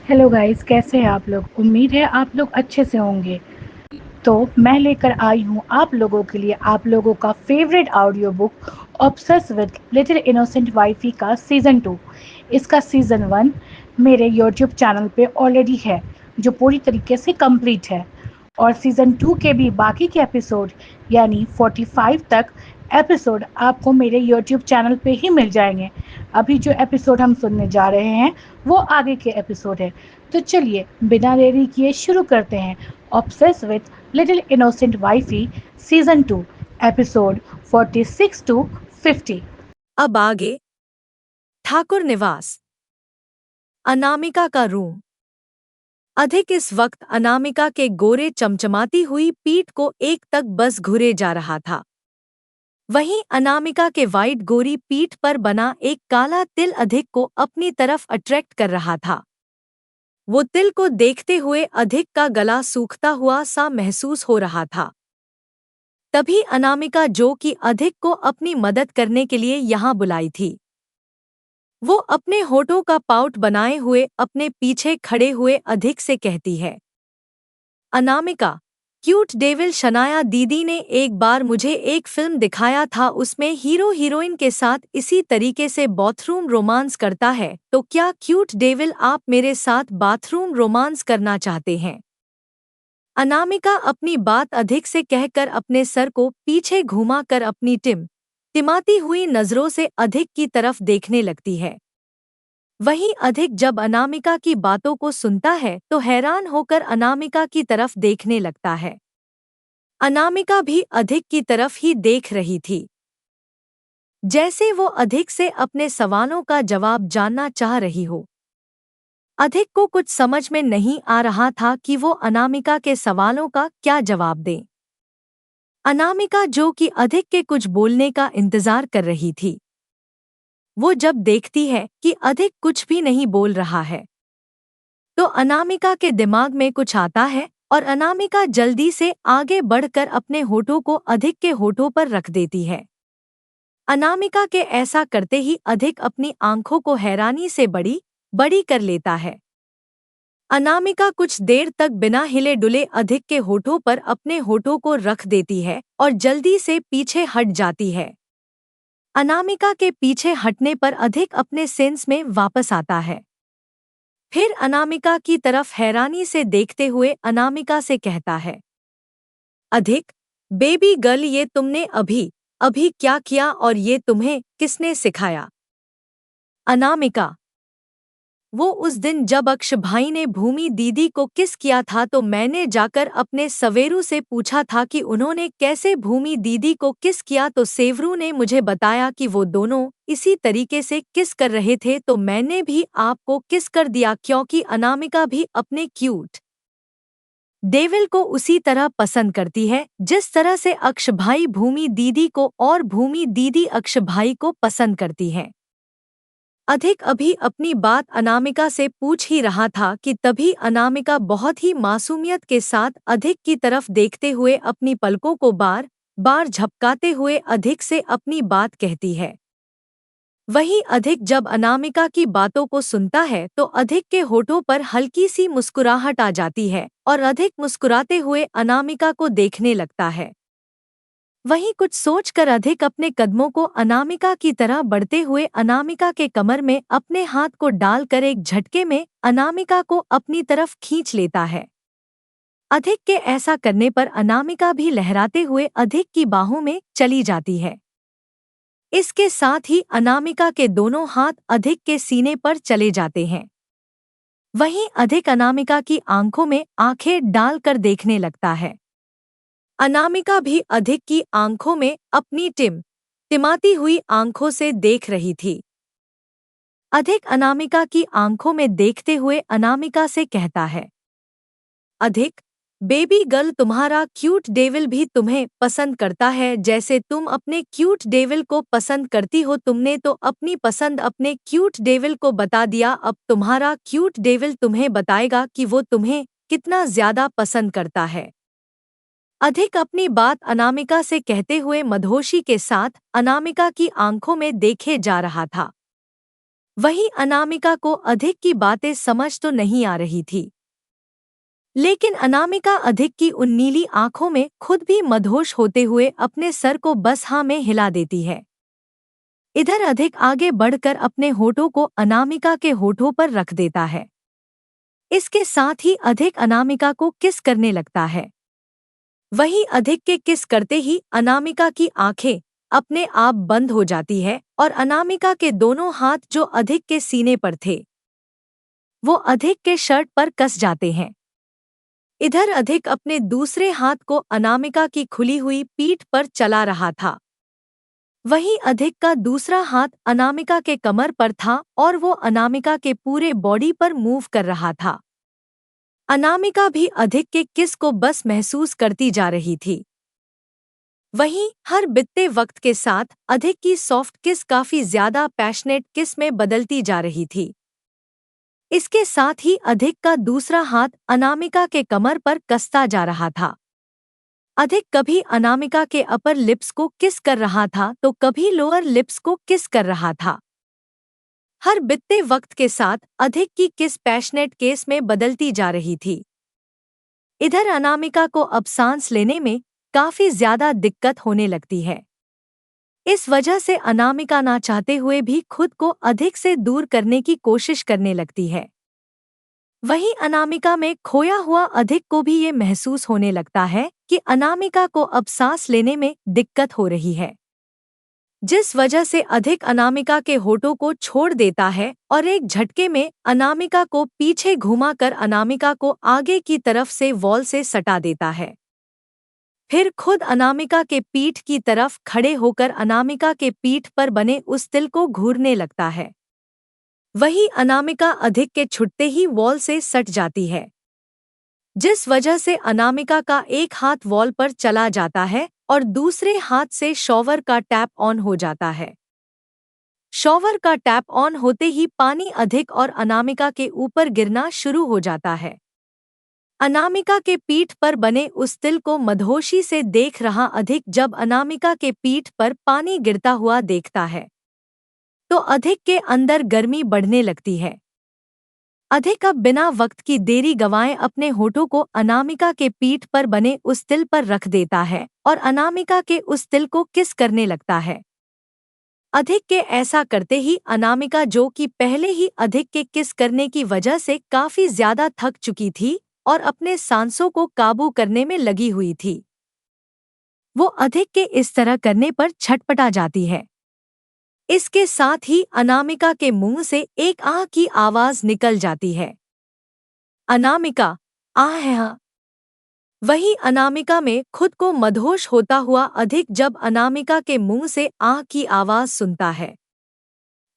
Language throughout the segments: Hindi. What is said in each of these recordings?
हेलो गाइस, कैसे हैं आप लोग? उम्मीद है आप लोग अच्छे से होंगे। तो मैं लेकर आई हूँ आप लोगों के लिए आप लोगों का favourite audio book obsess with little innocent wifey का सीज़न 2। इसका सीज़न 1 मेरे यूट्यूब चैनल पे ऑलरेडी है, जो पूरी तरीके से कंप्लीट है। और सीज़न 2 के भी बाकी के एपिसोड यानी 45 तक एपिसोड आपको मेरे यूट्यूब चैनल पे ही मिल जाएंगे। अभी जो एपिसोड हम सुनने जा रहे हैं वो आगे के एपिसोड है। तो चलिए बिना देरी किए शुरू करते हैं obsessed with little innocent wifey season 2 episode 46 to 50। अब आगे ठाकुर निवास। अनामिका का रूम। अधिक इस वक्त अनामिका के गोरे चमचमाती हुई पीठ को एक तक बस घुरे जा रहा था। वहीं अनामिका के वाइट गोरी पीठ पर बना एक काला तिल अधिक को अपनी तरफ अट्रैक्ट कर रहा था। वो तिल को देखते हुए अधिक का गला सूखता हुआ सा महसूस हो रहा था। तभी अनामिका जो कि अधिक को अपनी मदद करने के लिए यहाँ बुलाई थी, वो अपने होठों का पाउट बनाए हुए अपने पीछे खड़े हुए अधिक से कहती है, अनामिका, क्यूट डेविल शनाया दीदी ने एक बार मुझे एक फिल्म दिखाया था, उसमें हीरो हीरोइन के साथ इसी तरीके से बाथरूम रोमांस करता है, तो क्या क्यूट डेविल आप मेरे साथ बाथरूम रोमांस करना चाहते हैं? अनामिका अपनी बात अधिक से कहकर अपने सर को पीछे घुमा कर अपनी टिमाती हुई नजरों से अधिक की तरफ देखने लगती है। वहीं अधिक जब अनामिका की बातों को सुनता है तो हैरान होकर अनामिका की तरफ देखने लगता है। अनामिका भी अधिक की तरफ ही देख रही थी, जैसे वो अधिक से अपने सवालों का जवाब जानना चाह रही हो। अधिक को कुछ समझ में नहीं आ रहा था कि वो अनामिका के सवालों का क्या जवाब दे। अनामिका जो कि अधिक के कुछ बोलने का इंतजार कर रही थी, वो जब देखती है कि अधिक कुछ भी नहीं बोल रहा है, तो अनामिका के दिमाग में कुछ आता है और अनामिका जल्दी से आगे बढ़कर अपने होठों को अधिक के होठों पर रख देती है। अनामिका के ऐसा करते ही अधिक अपनी आंखों को हैरानी से बड़ी बड़ी कर लेता है। अनामिका कुछ देर तक बिना हिले डुले अधिक के होठों पर अपने होठों को रख देती है और जल्दी से पीछे हट जाती है। अनामिका के पीछे हटने पर अधिक अपने सेंस में वापस आता है। फिर अनामिका की तरफ हैरानी से देखते हुए अनामिका से कहता है, अधिक, बेबी गर्ल, ये तुमने अभी अभी क्या किया और ये तुम्हें किसने सिखाया? अनामिका, वो उस दिन जब अक्ष भाई ने भूमि दीदी को किस किया था तो मैंने जाकर अपने सवेरू से पूछा था कि उन्होंने कैसे भूमि दीदी को किस किया, तो सेवरू ने मुझे बताया कि वो दोनों इसी तरीके से किस कर रहे थे, तो मैंने भी आपको किस कर दिया क्योंकि अनामिका भी अपने क्यूट डेविल को उसी तरह पसंद करती है जिस तरह से अक्ष भाई भूमि दीदी को और भूमि दीदी अक्ष भाई को पसंद करती है। अधिक अभी अपनी बात अनामिका से पूछ ही रहा था कि तभी अनामिका बहुत ही मासूमियत के साथ अधिक की तरफ देखते हुए अपनी पलकों को बार बार झपकाते हुए अधिक से अपनी बात कहती है। वहीं अधिक जब अनामिका की बातों को सुनता है तो अधिक के होठों पर हल्की सी मुस्कुराहट आ जाती है और अधिक मुस्कुराते हुए अनामिका को देखने लगता है। वहीं कुछ सोचकर अधिक अपने कदमों को अनामिका की तरह बढ़ते हुए अनामिका के कमर में अपने हाथ को डालकर एक झटके में अनामिका को अपनी तरफ खींच लेता है। अधिक के ऐसा करने पर अनामिका भी लहराते हुए अधिक की बाहों में चली जाती है। इसके साथ ही अनामिका के दोनों हाथ अधिक के सीने पर चले जाते हैं। वहीं अधिक अनामिका की आंखों में आंखें डालकर देखने लगता है। अनामिका भी अधिक की आंखों में अपनी टिमाती हुई आंखों से देख रही थी। अधिक अनामिका की आंखों में देखते हुए अनामिका से कहता है, अधिक, बेबी गर्ल, तुम्हारा क्यूट डेविल भी तुम्हें पसंद करता है जैसे तुम अपने क्यूट डेविल को पसंद करती हो। तुमने तो अपनी पसंद अपने क्यूट डेविल को बता दिया, अब तुम्हारा क्यूट डेविल तुम्हें बताएगा कि वो तुम्हें कितना ज्यादा पसंद करता है। अधिक अपनी बात अनामिका से कहते हुए मदहोशी के साथ अनामिका की आंखों में देखे जा रहा था। वहीं अनामिका को अधिक की बातें समझ तो नहीं आ रही थी, लेकिन अनामिका अधिक की उन नीली आंखों में खुद भी मदहोश होते हुए अपने सर को बस हाँ में हिला देती है। इधर अधिक आगे बढ़कर अपने होठों को अनामिका के होठों पर रख देता है। इसके साथ ही अधिक अनामिका को किस करने लगता है। वहीं अधिक के किस करते ही अनामिका की आंखें अपने आप बंद हो जाती है और अनामिका के दोनों हाथ जो अधिक के सीने पर थे वो अधिक के शर्ट पर कस जाते हैं। इधर अधिक अपने दूसरे हाथ को अनामिका की खुली हुई पीठ पर चला रहा था। वहीं अधिक का दूसरा हाथ अनामिका के कमर पर था और वो अनामिका के पूरे बॉडी पर मूव कर रहा था। अनामिका भी अधिक के किस को बस महसूस करती जा रही थी। वहीं हर बीतते वक्त के साथ अधिक की सॉफ्ट किस काफी ज्यादा पैशनेट किस में बदलती जा रही थी। इसके साथ ही अधिक का दूसरा हाथ अनामिका के कमर पर कसता जा रहा था। अधिक कभी अनामिका के अपर लिप्स को किस कर रहा था तो कभी लोअर लिप्स को किस कर रहा था। हर बीतते वक्त के साथ अधिक की किस पैशनेट केस में बदलती जा रही थी। इधर अनामिका को अब सांस लेने में काफी ज्यादा दिक्कत होने लगती है। इस वजह से अनामिका ना चाहते हुए भी खुद को अधिक से दूर करने की कोशिश करने लगती है। वहीं अनामिका में खोया हुआ अधिक को भी ये महसूस होने लगता है कि अनामिका को अब सांस लेने में दिक्कत हो रही है, जिस वजह से अधिक अनामिका के होठों को छोड़ देता है और एक झटके में अनामिका को पीछे घुमाकर अनामिका को आगे की तरफ से वॉल से सटा देता है। फिर खुद अनामिका के पीठ की तरफ खड़े होकर अनामिका के पीठ पर बने उस तिल को घूरने लगता है। वही अनामिका अधिक के छुटते ही वॉल से सट जाती है, जिस वजह से अनामिका का एक हाथ वॉल पर चला जाता है और दूसरे हाथ से शॉवर का टैप ऑन हो जाता है। शॉवर का टैप ऑन होते ही पानी अधिक और अनामिका के ऊपर गिरना शुरू हो जाता है। अनामिका के पीठ पर बने उस तिल को मदहोशी से देख रहा अधिक जब अनामिका के पीठ पर पानी गिरता हुआ देखता है तो अधिक के अंदर गर्मी बढ़ने लगती है। अधिक अब बिना वक्त की देरी गंवाए अपने होठों को अनामिका के पीठ पर बने उस तिल पर रख देता है और अनामिका के उस तिल को किस करने लगता है। अधिक के ऐसा करते ही अनामिका, जो कि पहले ही अधिक के किस करने की वजह से काफी ज्यादा थक चुकी थी और अपने सांसों को काबू करने में लगी हुई थी, वो अधिक के इस तरह करने पर छटपटा जाती है। इसके साथ ही अनामिका के मुंह से एक आह की आवाज निकल जाती है। अनामिका आह है हाँ। वही अनामिका में खुद को मदहोश होता हुआ अधिक जब अनामिका के मुंह से आह की आवाज सुनता है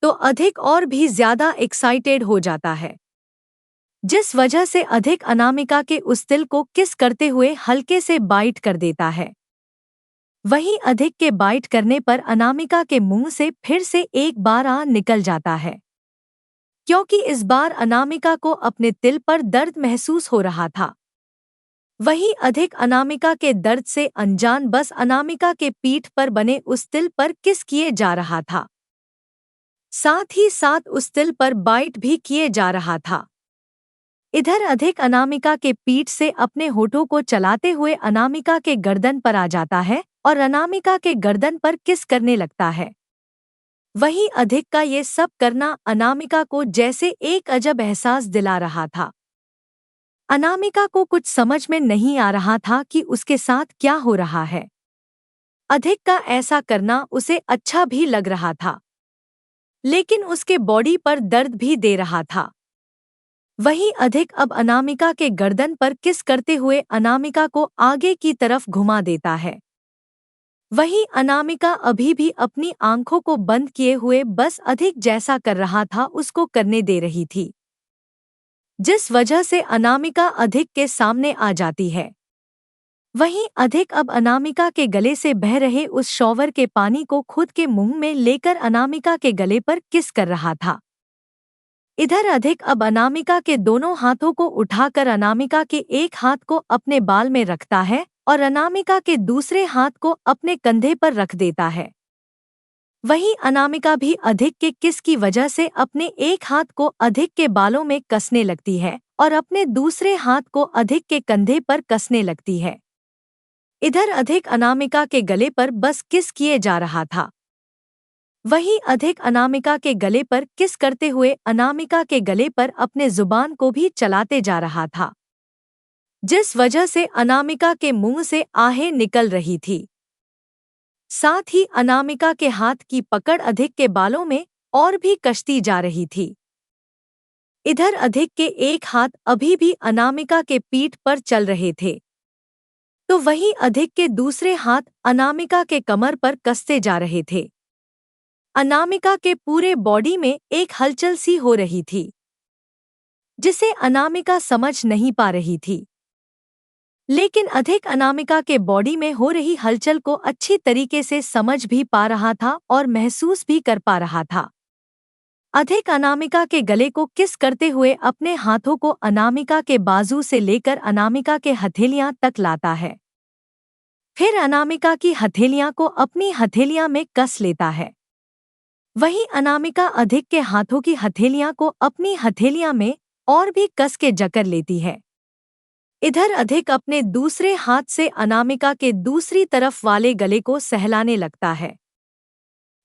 तो अधिक और भी ज्यादा एक्साइटेड हो जाता है, जिस वजह से अधिक अनामिका के उस तिल को किस करते हुए हल्के से बाइट कर देता है। वहीं अधिक के बाइट करने पर अनामिका के मुंह से फिर से एक बार आह निकल जाता है, क्योंकि इस बार अनामिका को अपने तिल पर दर्द महसूस हो रहा था। वहीं अधिक अनामिका के दर्द से अनजान बस अनामिका के पीठ पर बने उस तिल पर किस किए जा रहा था, साथ ही साथ उस तिल पर बाइट भी किए जा रहा था। इधर अधिक अनामिका के पीठ से अपने होठों को चलाते हुए अनामिका के गर्दन पर आ जाता है और अनामिका के गर्दन पर किस करने लगता है। वहीं अधिक का ये सब करना अनामिका को जैसे एक अजब एहसास दिला रहा था। अनामिका को कुछ समझ में नहीं आ रहा था कि उसके साथ क्या हो रहा है। अधिक का ऐसा करना उसे अच्छा भी लग रहा था, लेकिन उसके बॉडी पर दर्द भी दे रहा था। वहीं अधिक अब अनामिका के गर्दन पर किस करते हुए अनामिका को आगे की तरफ घुमा देता है। वहीं अनामिका अभी भी अपनी आंखों को बंद किए हुए बस अधिक जैसा कर रहा था उसको करने दे रही थी, जिस वजह से अनामिका अधिक के सामने आ जाती है। वहीं अधिक अब अनामिका के गले से बह रहे उस शॉवर के पानी को खुद के मुंह में लेकर अनामिका के गले पर किस कर रहा था। इधर अधिक अब अनामिका के दोनों हाथों को उठाकर अनामिका के एक हाथ को अपने बाल में रखता है और अनामिका के दूसरे हाथ को अपने कंधे पर रख देता है। वहीं अनामिका भी अधिक के किस की वजह से अपने एक हाथ को अधिक के बालों में कसने लगती है और अपने दूसरे हाथ को अधिक के कंधे पर कसने लगती है। इधर अधिक अनामिका के गले पर बस किस किए जा रहा था। वहीं अधिक अनामिका के गले पर किस करते हुए अनामिका के गले पर अपने जुबान को भी चलाते जा रहा था, जिस वजह से अनामिका के मुंह से आहें निकल रही थी। साथ ही अनामिका के हाथ की पकड़ अधिक के बालों में और भी कसती जा रही थी। इधर अधिक के एक हाथ अभी भी अनामिका के पीठ पर चल रहे थे, तो वहीं अधिक के दूसरे हाथ अनामिका के कमर पर कसते जा रहे थे। अनामिका के पूरे बॉडी में एक हलचल सी हो रही थी, जिसे अनामिका समझ नहीं पा रही थी। लेकिन अधिक अनामिका के बॉडी में हो रही हलचल को अच्छी तरीके से समझ भी पा रहा था और महसूस भी कर पा रहा था। अधिक अनामिका के गले को किस करते हुए अपने हाथों को अनामिका के बाजू से लेकर अनामिका के हथेलियां तक लाता है। फिर अनामिका की हथेलियां को अपनी हथेलियां में कस लेता है। वहीं अनामिका अधिक के हाथों की हथेलियां को अपनी हथेलियां में और भी कस के जकड़ लेती है। इधर अधिक अपने दूसरे हाथ से अनामिका के दूसरी तरफ वाले गले को सहलाने लगता है।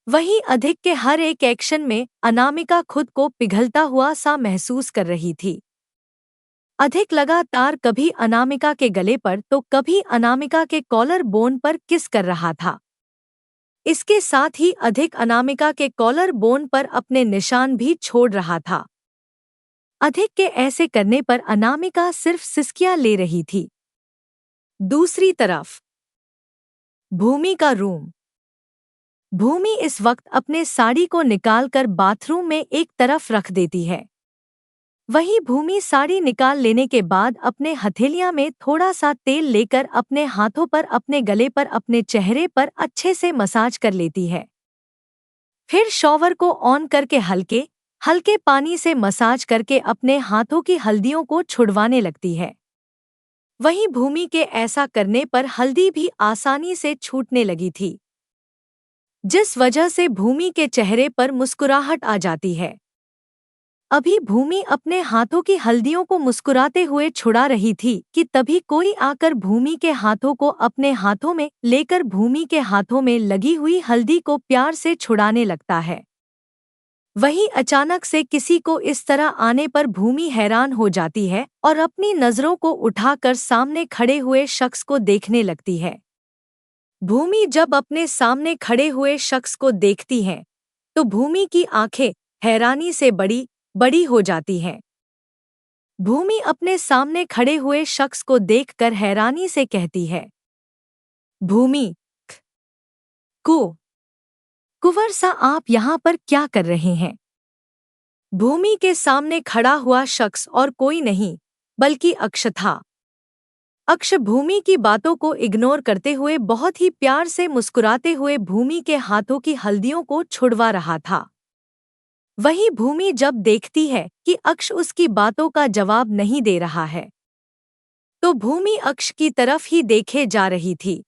वहीं अधिक के हर एक एक्शन में अनामिका खुद को पिघलता हुआ सा महसूस कर रही थी। अधिक लगातार कभी अनामिका के गले पर तो कभी अनामिका के कॉलर बोन पर किस कर रहा था। इसके साथ ही अधिक अनामिका के कॉलर बोन पर अपने निशान भी छोड़ रहा था। अधिक के ऐसे करने पर अनामिका सिर्फ सिसकियां ले रही थी। दूसरी तरफ भूमि का रूम। भूमि इस वक्त अपने साड़ी को निकालकर बाथरूम में एक तरफ रख देती है। वहीं भूमि साड़ी निकाल लेने के बाद अपने हथेलियां में थोड़ा सा तेल लेकर अपने हाथों पर, अपने गले पर, अपने चेहरे पर अच्छे से मसाज कर लेती है। फिर शॉवर को ऑन करके हल्के हल्के पानी से मसाज करके अपने हाथों की हल्दियों को छुड़वाने लगती है। वहीं भूमि के ऐसा करने पर हल्दी भी आसानी से छूटने लगी थी, जिस वजह से भूमि के चेहरे पर मुस्कुराहट आ जाती है। अभी भूमि अपने हाथों की हल्दियों को मुस्कुराते हुए छुड़ा रही थी कि तभी कोई आकर भूमि के हाथों को अपने हाथों में लेकर भूमि के हाथों में लगी हुई हल्दी को प्यार से छुड़ाने लगता है। वहीं अचानक से किसी को इस तरह आने पर भूमि हैरान हो जाती है और अपनी नजरों को उठाकर सामने खड़े हुए शख्स को देखने लगती है। भूमि जब अपने सामने खड़े हुए शख्स को देखती है तो भूमि की आंखें हैरानी से बड़ी बड़ी हो जाती हैं। भूमि अपने सामने खड़े हुए शख्स को देखकर हैरानी से कहती है, भूमि कुंवर सा, आप यहाँ पर क्या कर रहे हैं? भूमि के सामने खड़ा हुआ शख्स और कोई नहीं बल्कि अक्ष था। अक्ष भूमि की बातों को इग्नोर करते हुए बहुत ही प्यार से मुस्कुराते हुए भूमि के हाथों की हल्दियों को छुड़वा रहा था। वहीं भूमि जब देखती है कि अक्ष उसकी बातों का जवाब नहीं दे रहा है, तो भूमि अक्ष की तरफ ही देखे जा रही थी।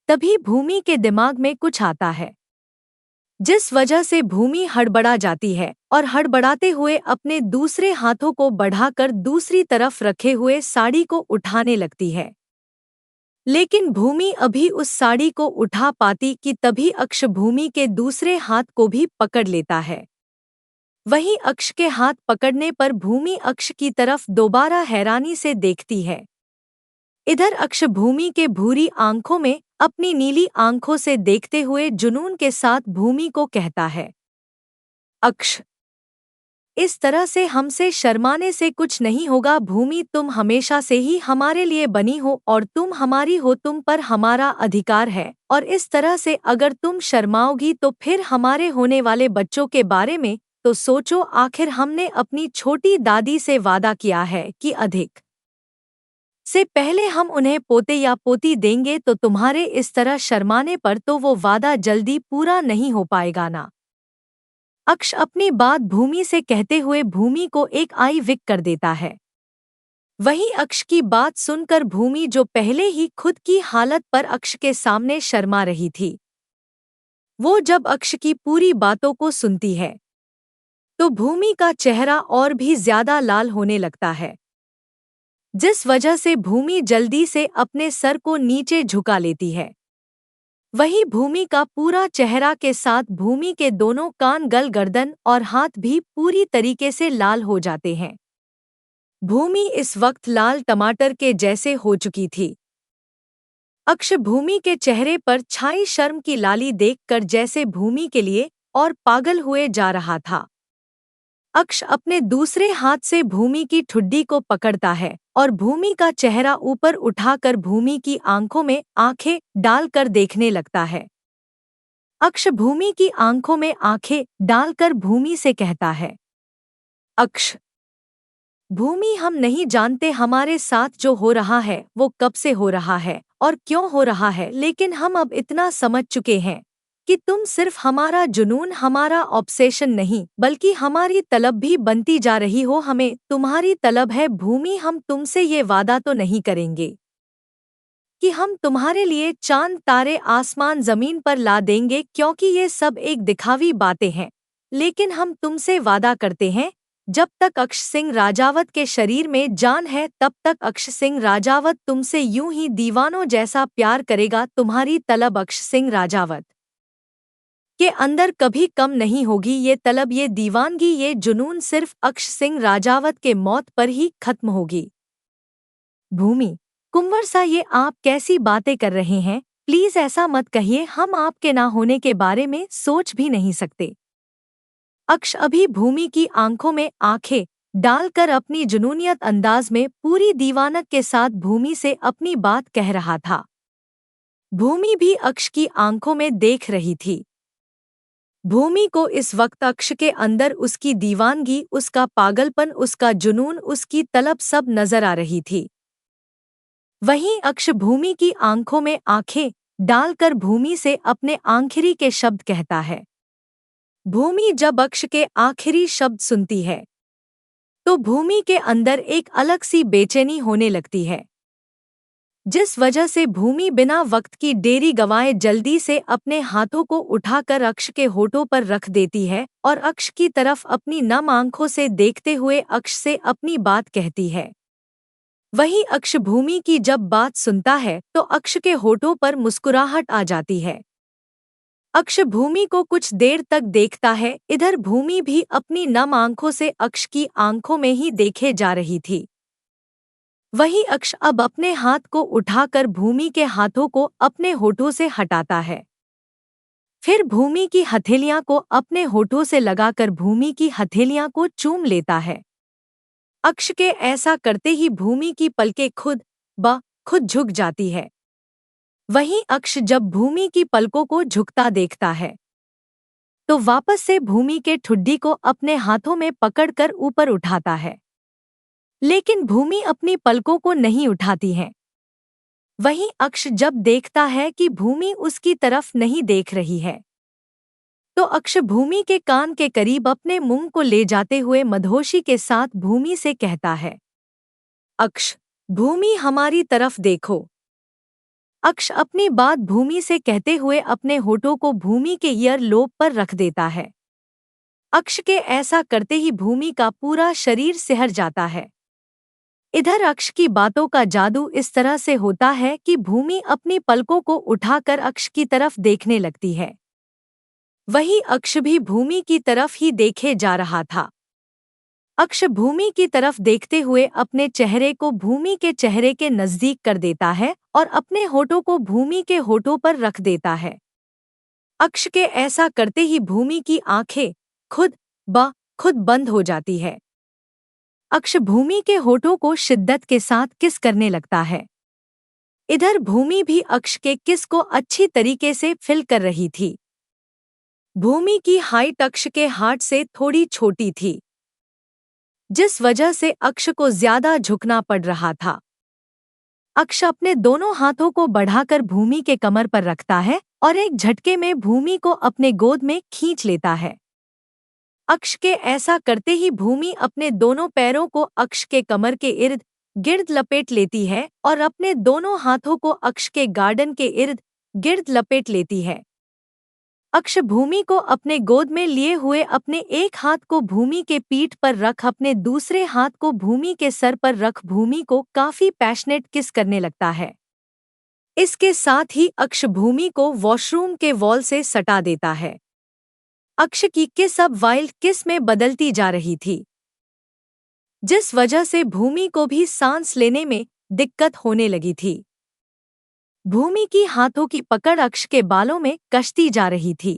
तभी भूमि के दिमाग में कुछ आता है, जिस वजह से भूमि हड़बड़ा जाती है और हड़बड़ाते हुए अपने दूसरे हाथों को बढ़ाकर दूसरी तरफ रखे हुए साड़ी को उठाने लगती है। लेकिन भूमि अभी उस साड़ी को उठा पाती कि तभी अक्ष भूमि के दूसरे हाथ को भी पकड़ लेता है। वहीं अक्ष के हाथ पकड़ने पर भूमि अक्ष की तरफ दोबारा हैरानी से देखती है। इधर अक्ष भूमि के भूरी आंखों में अपनी नीली आंखों से देखते हुए जुनून के साथ भूमि को कहता है, अक्ष, इस तरह से हमसे शर्माने से कुछ नहीं होगा। भूमि, तुम हमेशा से ही हमारे लिए बनी हो और तुम हमारी हो, तुम पर हमारा अधिकार है, और इस तरह से अगर तुम शर्माओगी तो फिर हमारे होने वाले बच्चों के बारे में तो सोचो। आखिर हमने अपनी छोटी दादी से वादा किया है कि अधिक से पहले हम उन्हें पोते या पोती देंगे, तो तुम्हारे इस तरह शर्माने पर तो वो वादा जल्दी पूरा नहीं हो पाएगा ना। अक्ष अपनी बात भूमि से कहते हुए भूमि को एक आई विक कर देता है। वहीं अक्ष की बात सुनकर भूमि, जो पहले ही खुद की हालत पर अक्ष के सामने शर्मा रही थी, वो जब अक्ष की पूरी बातों को सुनती है तो भूमि का चेहरा और भी ज्यादा लाल होने लगता है, जिस वजह से भूमि जल्दी से अपने सर को नीचे झुका लेती है। वही भूमि का पूरा चेहरा के साथ भूमि के दोनों कान, गल, गर्दन और हाथ भी पूरी तरीके से लाल हो जाते हैं। भूमि इस वक्त लाल टमाटर के जैसे हो चुकी थी। अक्ष भूमि के चेहरे पर छाई शर्म की लाली देखकर जैसे भूमि के लिए और पागल हुए जा रहा था। अक्ष अपने दूसरे हाथ से भूमि की ठुड्डी को पकड़ता है और भूमि का चेहरा ऊपर उठाकर भूमि की आंखों में आंखें डालकर देखने लगता है। अक्ष भूमि की आंखों में आंखें डालकर भूमि से कहता है, अक्ष, भूमि, हम नहीं जानते हमारे साथ जो हो रहा है वो कब से हो रहा है और क्यों हो रहा है, लेकिन हम अब इतना समझ चुके हैं कि तुम सिर्फ हमारा जुनून, हमारा ऑब्सेशन नहीं बल्कि हमारी तलब भी बनती जा रही हो। हमें तुम्हारी तलब है भूमि। हम तुमसे ये वादा तो नहीं करेंगे कि हम तुम्हारे लिए चांद, तारे, आसमान, जमीन पर ला देंगे, क्योंकि ये सब एक दिखावी बातें हैं, लेकिन हम तुमसे वादा करते हैं जब तक अक्ष सिंह राजावत के शरीर में जान है तब तक अक्ष सिंह राजावत तुमसे यूं ही दीवानों जैसा प्यार करेगा। तुम्हारी तलब अक्ष सिंह राजावत के अंदर कभी कम नहीं होगी। ये तलब, ये दीवानगी, ये जुनून सिर्फ अक्ष सिंह राजावत के मौत पर ही खत्म होगी। भूमि, कुंवर सा, ये आप कैसी बातें कर रहे हैं? प्लीज ऐसा मत कहिए, हम आपके ना होने के बारे में सोच भी नहीं सकते। अक्ष अभी भूमि की आंखों में आंखें डालकर अपनी जुनूनियत अंदाज में पूरी दीवानक के साथ भूमि से अपनी बात कह रहा था। भूमि भी अक्ष की आंखों में देख रही थी। भूमि को इस वक्त अक्ष के अंदर उसकी दीवानगी, उसका पागलपन, उसका जुनून, उसकी तलब सब नजर आ रही थी। वहीं अक्ष भूमि की आंखों में आंखें डालकर भूमि से अपने आखिरी के शब्द कहता है। भूमि जब अक्ष के आखिरी शब्द सुनती है तो भूमि के अंदर एक अलग सी बेचैनी होने लगती है, जिस वजह से भूमि बिना वक्त की देरी गंवाए जल्दी से अपने हाथों को उठाकर अक्ष के होठों पर रख देती है और अक्ष की तरफ अपनी नम आंखों से देखते हुए अक्ष से अपनी बात कहती है। वही अक्ष भूमि की जब बात सुनता है तो अक्ष के होठों पर मुस्कुराहट आ जाती है। अक्ष भूमि को कुछ देर तक देखता है। इधर भूमि भी अपनी नम आंखों से अक्ष की आंखों में ही देखे जा रही थी। वही अक्ष अब अपने हाथ को उठाकर भूमि के हाथों को अपने होठों से हटाता है। फिर भूमि की हथेलियां को अपने होठों से लगाकर भूमि की हथेलियां को चूम लेता है। अक्ष के ऐसा करते ही भूमि की पलकें खुद ब खुद झुक जाती है। वहीं अक्ष जब भूमि की पलकों को झुकता देखता है तो वापस से भूमि के ठुड्डी को अपने हाथों में पकड़कर ऊपर उठाता है, लेकिन भूमि अपनी पलकों को नहीं उठाती है। वहीं अक्ष जब देखता है कि भूमि उसकी तरफ नहीं देख रही है तो अक्ष भूमि के कान के करीब अपने मुंह को ले जाते हुए मधोशी के साथ भूमि से कहता है, अक्ष, भूमि, हमारी तरफ देखो। अक्ष अपनी बात भूमि से कहते हुए अपने होठों को भूमि के ईयर लोब पर रख देता है। अक्ष के ऐसा करते ही भूमि का पूरा शरीर सिहर जाता है। इधर अक्ष की बातों का जादू इस तरह से होता है कि भूमि अपनी पलकों को उठाकर अक्ष की तरफ देखने लगती है। वही अक्ष भी भूमि की तरफ ही देखे जा रहा था। अक्ष भूमि की तरफ देखते हुए अपने चेहरे को भूमि के चेहरे के नजदीक कर देता है और अपने होठों को भूमि के होठों पर रख देता है। अक्ष के ऐसा करते ही भूमि की आंखें खुद ब खुद बंद हो जाती है। अक्ष भूमि के होठों को शिद्दत के साथ किस करने लगता है। इधर भूमि भी अक्ष के किस को अच्छी तरीके से फिल कर रही थी। भूमि की हाइट अक्ष के हार्ट से थोड़ी छोटी थी, जिस वजह से अक्ष को ज्यादा झुकना पड़ रहा था। अक्ष अपने दोनों हाथों को बढ़ाकर भूमि के कमर पर रखता है और एक झटके में भूमि को अपने गोद में खींच लेता है। अक्ष के ऐसा करते ही भूमि अपने दोनों पैरों को अक्ष के कमर के इर्द गिर्द लपेट लेती है और अपने दोनों हाथों को अक्ष के गार्डन के इर्द गिर्द लपेट लेती है। अक्ष भूमि को अपने गोद में लिए हुए अपने एक हाथ को भूमि के पीठ पर रख अपने दूसरे हाथ को भूमि के सर पर रख भूमि को काफी पैशनेट किस करने लगता है। इसके साथ ही अक्ष भूमि को वॉशरूम के वॉल से सटा देता है। अक्ष की किस अब वाइल्ड किस में बदलती जा रही थी, जिस वजह से भूमि को भी सांस लेने में दिक्कत होने लगी थी। भूमि की हाथों की पकड़ अक्ष के बालों में कसती जा रही थी।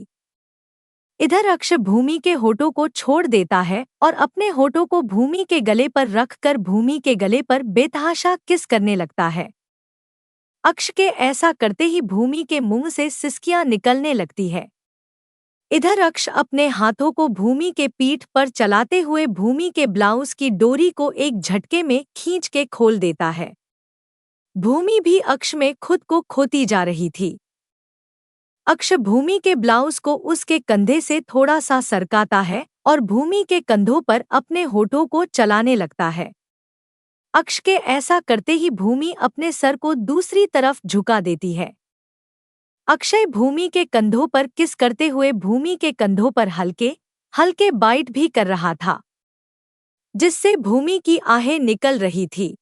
इधर अक्ष भूमि के होठों को छोड़ देता है और अपने होठों को भूमि के गले पर रखकर भूमि के गले पर बेतहाशा किस करने लगता है। अक्ष के ऐसा करते ही भूमि के मुंह से सिसकियां निकलने लगती है। इधर अक्ष अपने हाथों को भूमि के पीठ पर चलाते हुए भूमि के ब्लाउज की डोरी को एक झटके में खींच के खोल देता है। भूमि भी अक्ष में खुद को खोती जा रही थी। अक्ष भूमि के ब्लाउज को उसके कंधे से थोड़ा सा सरकाता है और भूमि के कंधों पर अपने होठों को चलाने लगता है। अक्ष के ऐसा करते ही भूमि अपने सर को दूसरी तरफ झुका देती है। अक्षय भूमि के कंधों पर किस करते हुए भूमि के कंधों पर हल्के हल्के बाइट भी कर रहा था, जिससे भूमि की आहें निकल रही थी।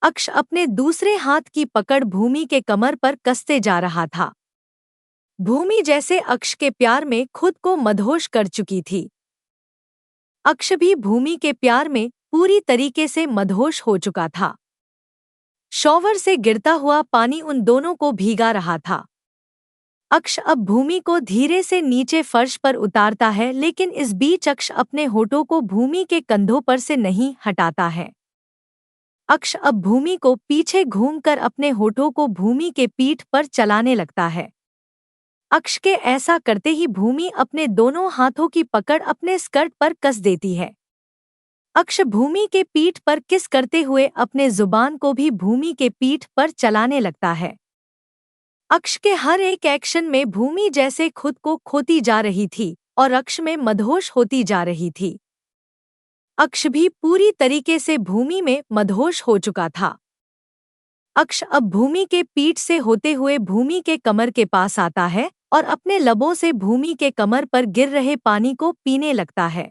अक्ष अपने दूसरे हाथ की पकड़ भूमि के कमर पर कसते जा रहा था। भूमि जैसे अक्ष के प्यार में खुद को मदहोश कर चुकी थी। अक्ष भी भूमि के प्यार में पूरी तरीके से मदहोश हो चुका था। शॉवर से गिरता हुआ पानी उन दोनों को भीगा रहा था। अक्ष अब भूमि को धीरे से नीचे फर्श पर उतारता है, लेकिन इस बीच अक्ष अपने होठों को भूमि के कंधों पर से नहीं हटाता है। अक्ष अब भूमि को पीछे घूमकर अपने होठों को भूमि के पीठ पर चलाने लगता है। अक्ष के ऐसा करते ही भूमि अपने दोनों हाथों की पकड़ अपने स्कर्ट पर कस देती है। अक्ष भूमि के पीठ पर किस करते हुए अपने जुबान को भी भूमि के पीठ पर चलाने लगता है। अक्ष के हर एक एक्शन में भूमि जैसे खुद को खोती जा रही थी और अक्ष में मदहोश होती जा रही थी। अक्ष भी पूरी तरीके से भूमि में मदहोश हो चुका था। अक्ष अब भूमि के पीठ से होते हुए भूमि के कमर के पास आता है और अपने लबों से भूमि के कमर पर गिर रहे पानी को पीने लगता है।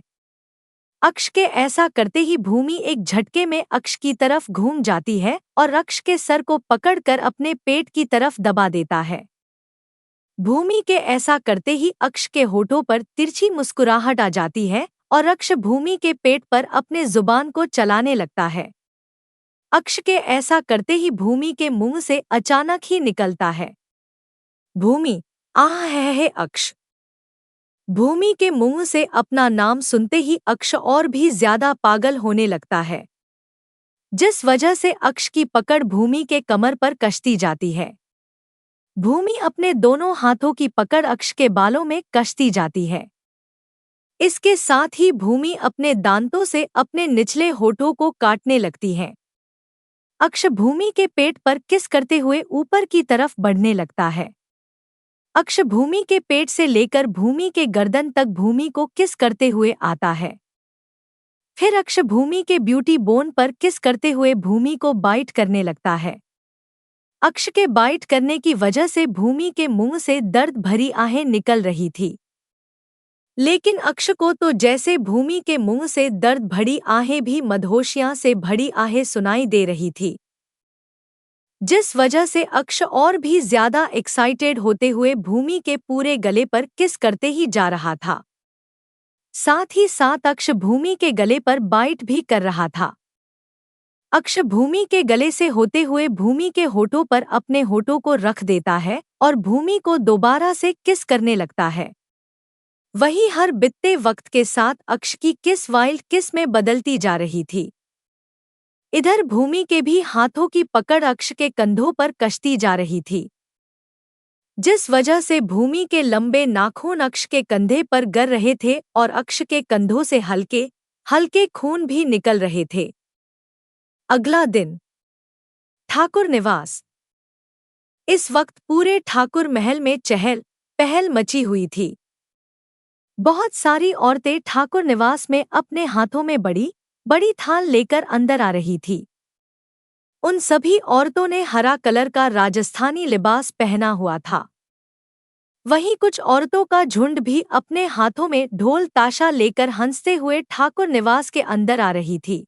अक्ष के ऐसा करते ही भूमि एक झटके में अक्ष की तरफ घूम जाती है और अक्ष के सर को पकड़कर अपने पेट की तरफ दबा देता है। भूमि के ऐसा करते ही अक्ष के होठों पर तिरछी मुस्कुराहट आ जाती है और अक्ष भूमि के पेट पर अपने जुबान को चलाने लगता है। अक्ष के ऐसा करते ही भूमि के मुंह से अचानक ही निकलता है, भूमि आह है अक्ष। भूमि के मुंह से अपना नाम सुनते ही अक्ष और भी ज्यादा पागल होने लगता है, जिस वजह से अक्ष की पकड़ भूमि के कमर पर कसती जाती है। भूमि अपने दोनों हाथों की पकड़ अक्ष के बालों में कसती जाती है। इसके साथ ही भूमि अपने दांतों से अपने निचले होठों को काटने लगती है। अक्ष भूमि के पेट पर किस करते हुए ऊपर की तरफ बढ़ने लगता है। अक्ष भूमि के पेट से लेकर भूमि के गर्दन तक भूमि को किस करते हुए आता है। फिर अक्ष भूमि के ब्यूटी बोन पर किस करते हुए भूमि को बाइट करने लगता है। अक्ष के बाइट करने की वजह से भूमि के मुंह से दर्द भरी आहें निकल रही थी, लेकिन अक्ष को तो जैसे भूमि के मुंह से दर्द भरी आहें भी मदहोशियां से भरी आहें सुनाई दे रही थी, जिस वजह से अक्ष और भी ज्यादा एक्साइटेड होते हुए भूमि के पूरे गले पर किस करते ही जा रहा था। साथ ही साथ अक्ष भूमि के गले पर बाइट भी कर रहा था। अक्ष भूमि के गले से होते हुए भूमि के होठों पर अपने होठों को रख देता है और भूमि को दोबारा से किस करने लगता है। वही हर बीतते वक्त के साथ अक्ष की किस वाइल्ड किस में बदलती जा रही थी। इधर भूमि के भी हाथों की पकड़ अक्ष के कंधों पर कसती जा रही थी, जिस वजह से भूमि के लंबे नाखून अक्ष के कंधे पर गर रहे थे और अक्ष के कंधों से हल्के हल्के खून भी निकल रहे थे। अगला दिन ठाकुर निवास। इस वक्त पूरे ठाकुर महल में चहल पहल मची हुई थी। बहुत सारी औरतें ठाकुर निवास में अपने हाथों में बड़ी बड़ी थाल लेकर अंदर आ रही थी। उन सभी औरतों ने हरा कलर का राजस्थानी लिबास पहना हुआ था। वहीं कुछ औरतों का झुंड भी अपने हाथों में ढोल ताशा लेकर हंसते हुए ठाकुर निवास के अंदर आ रही थी।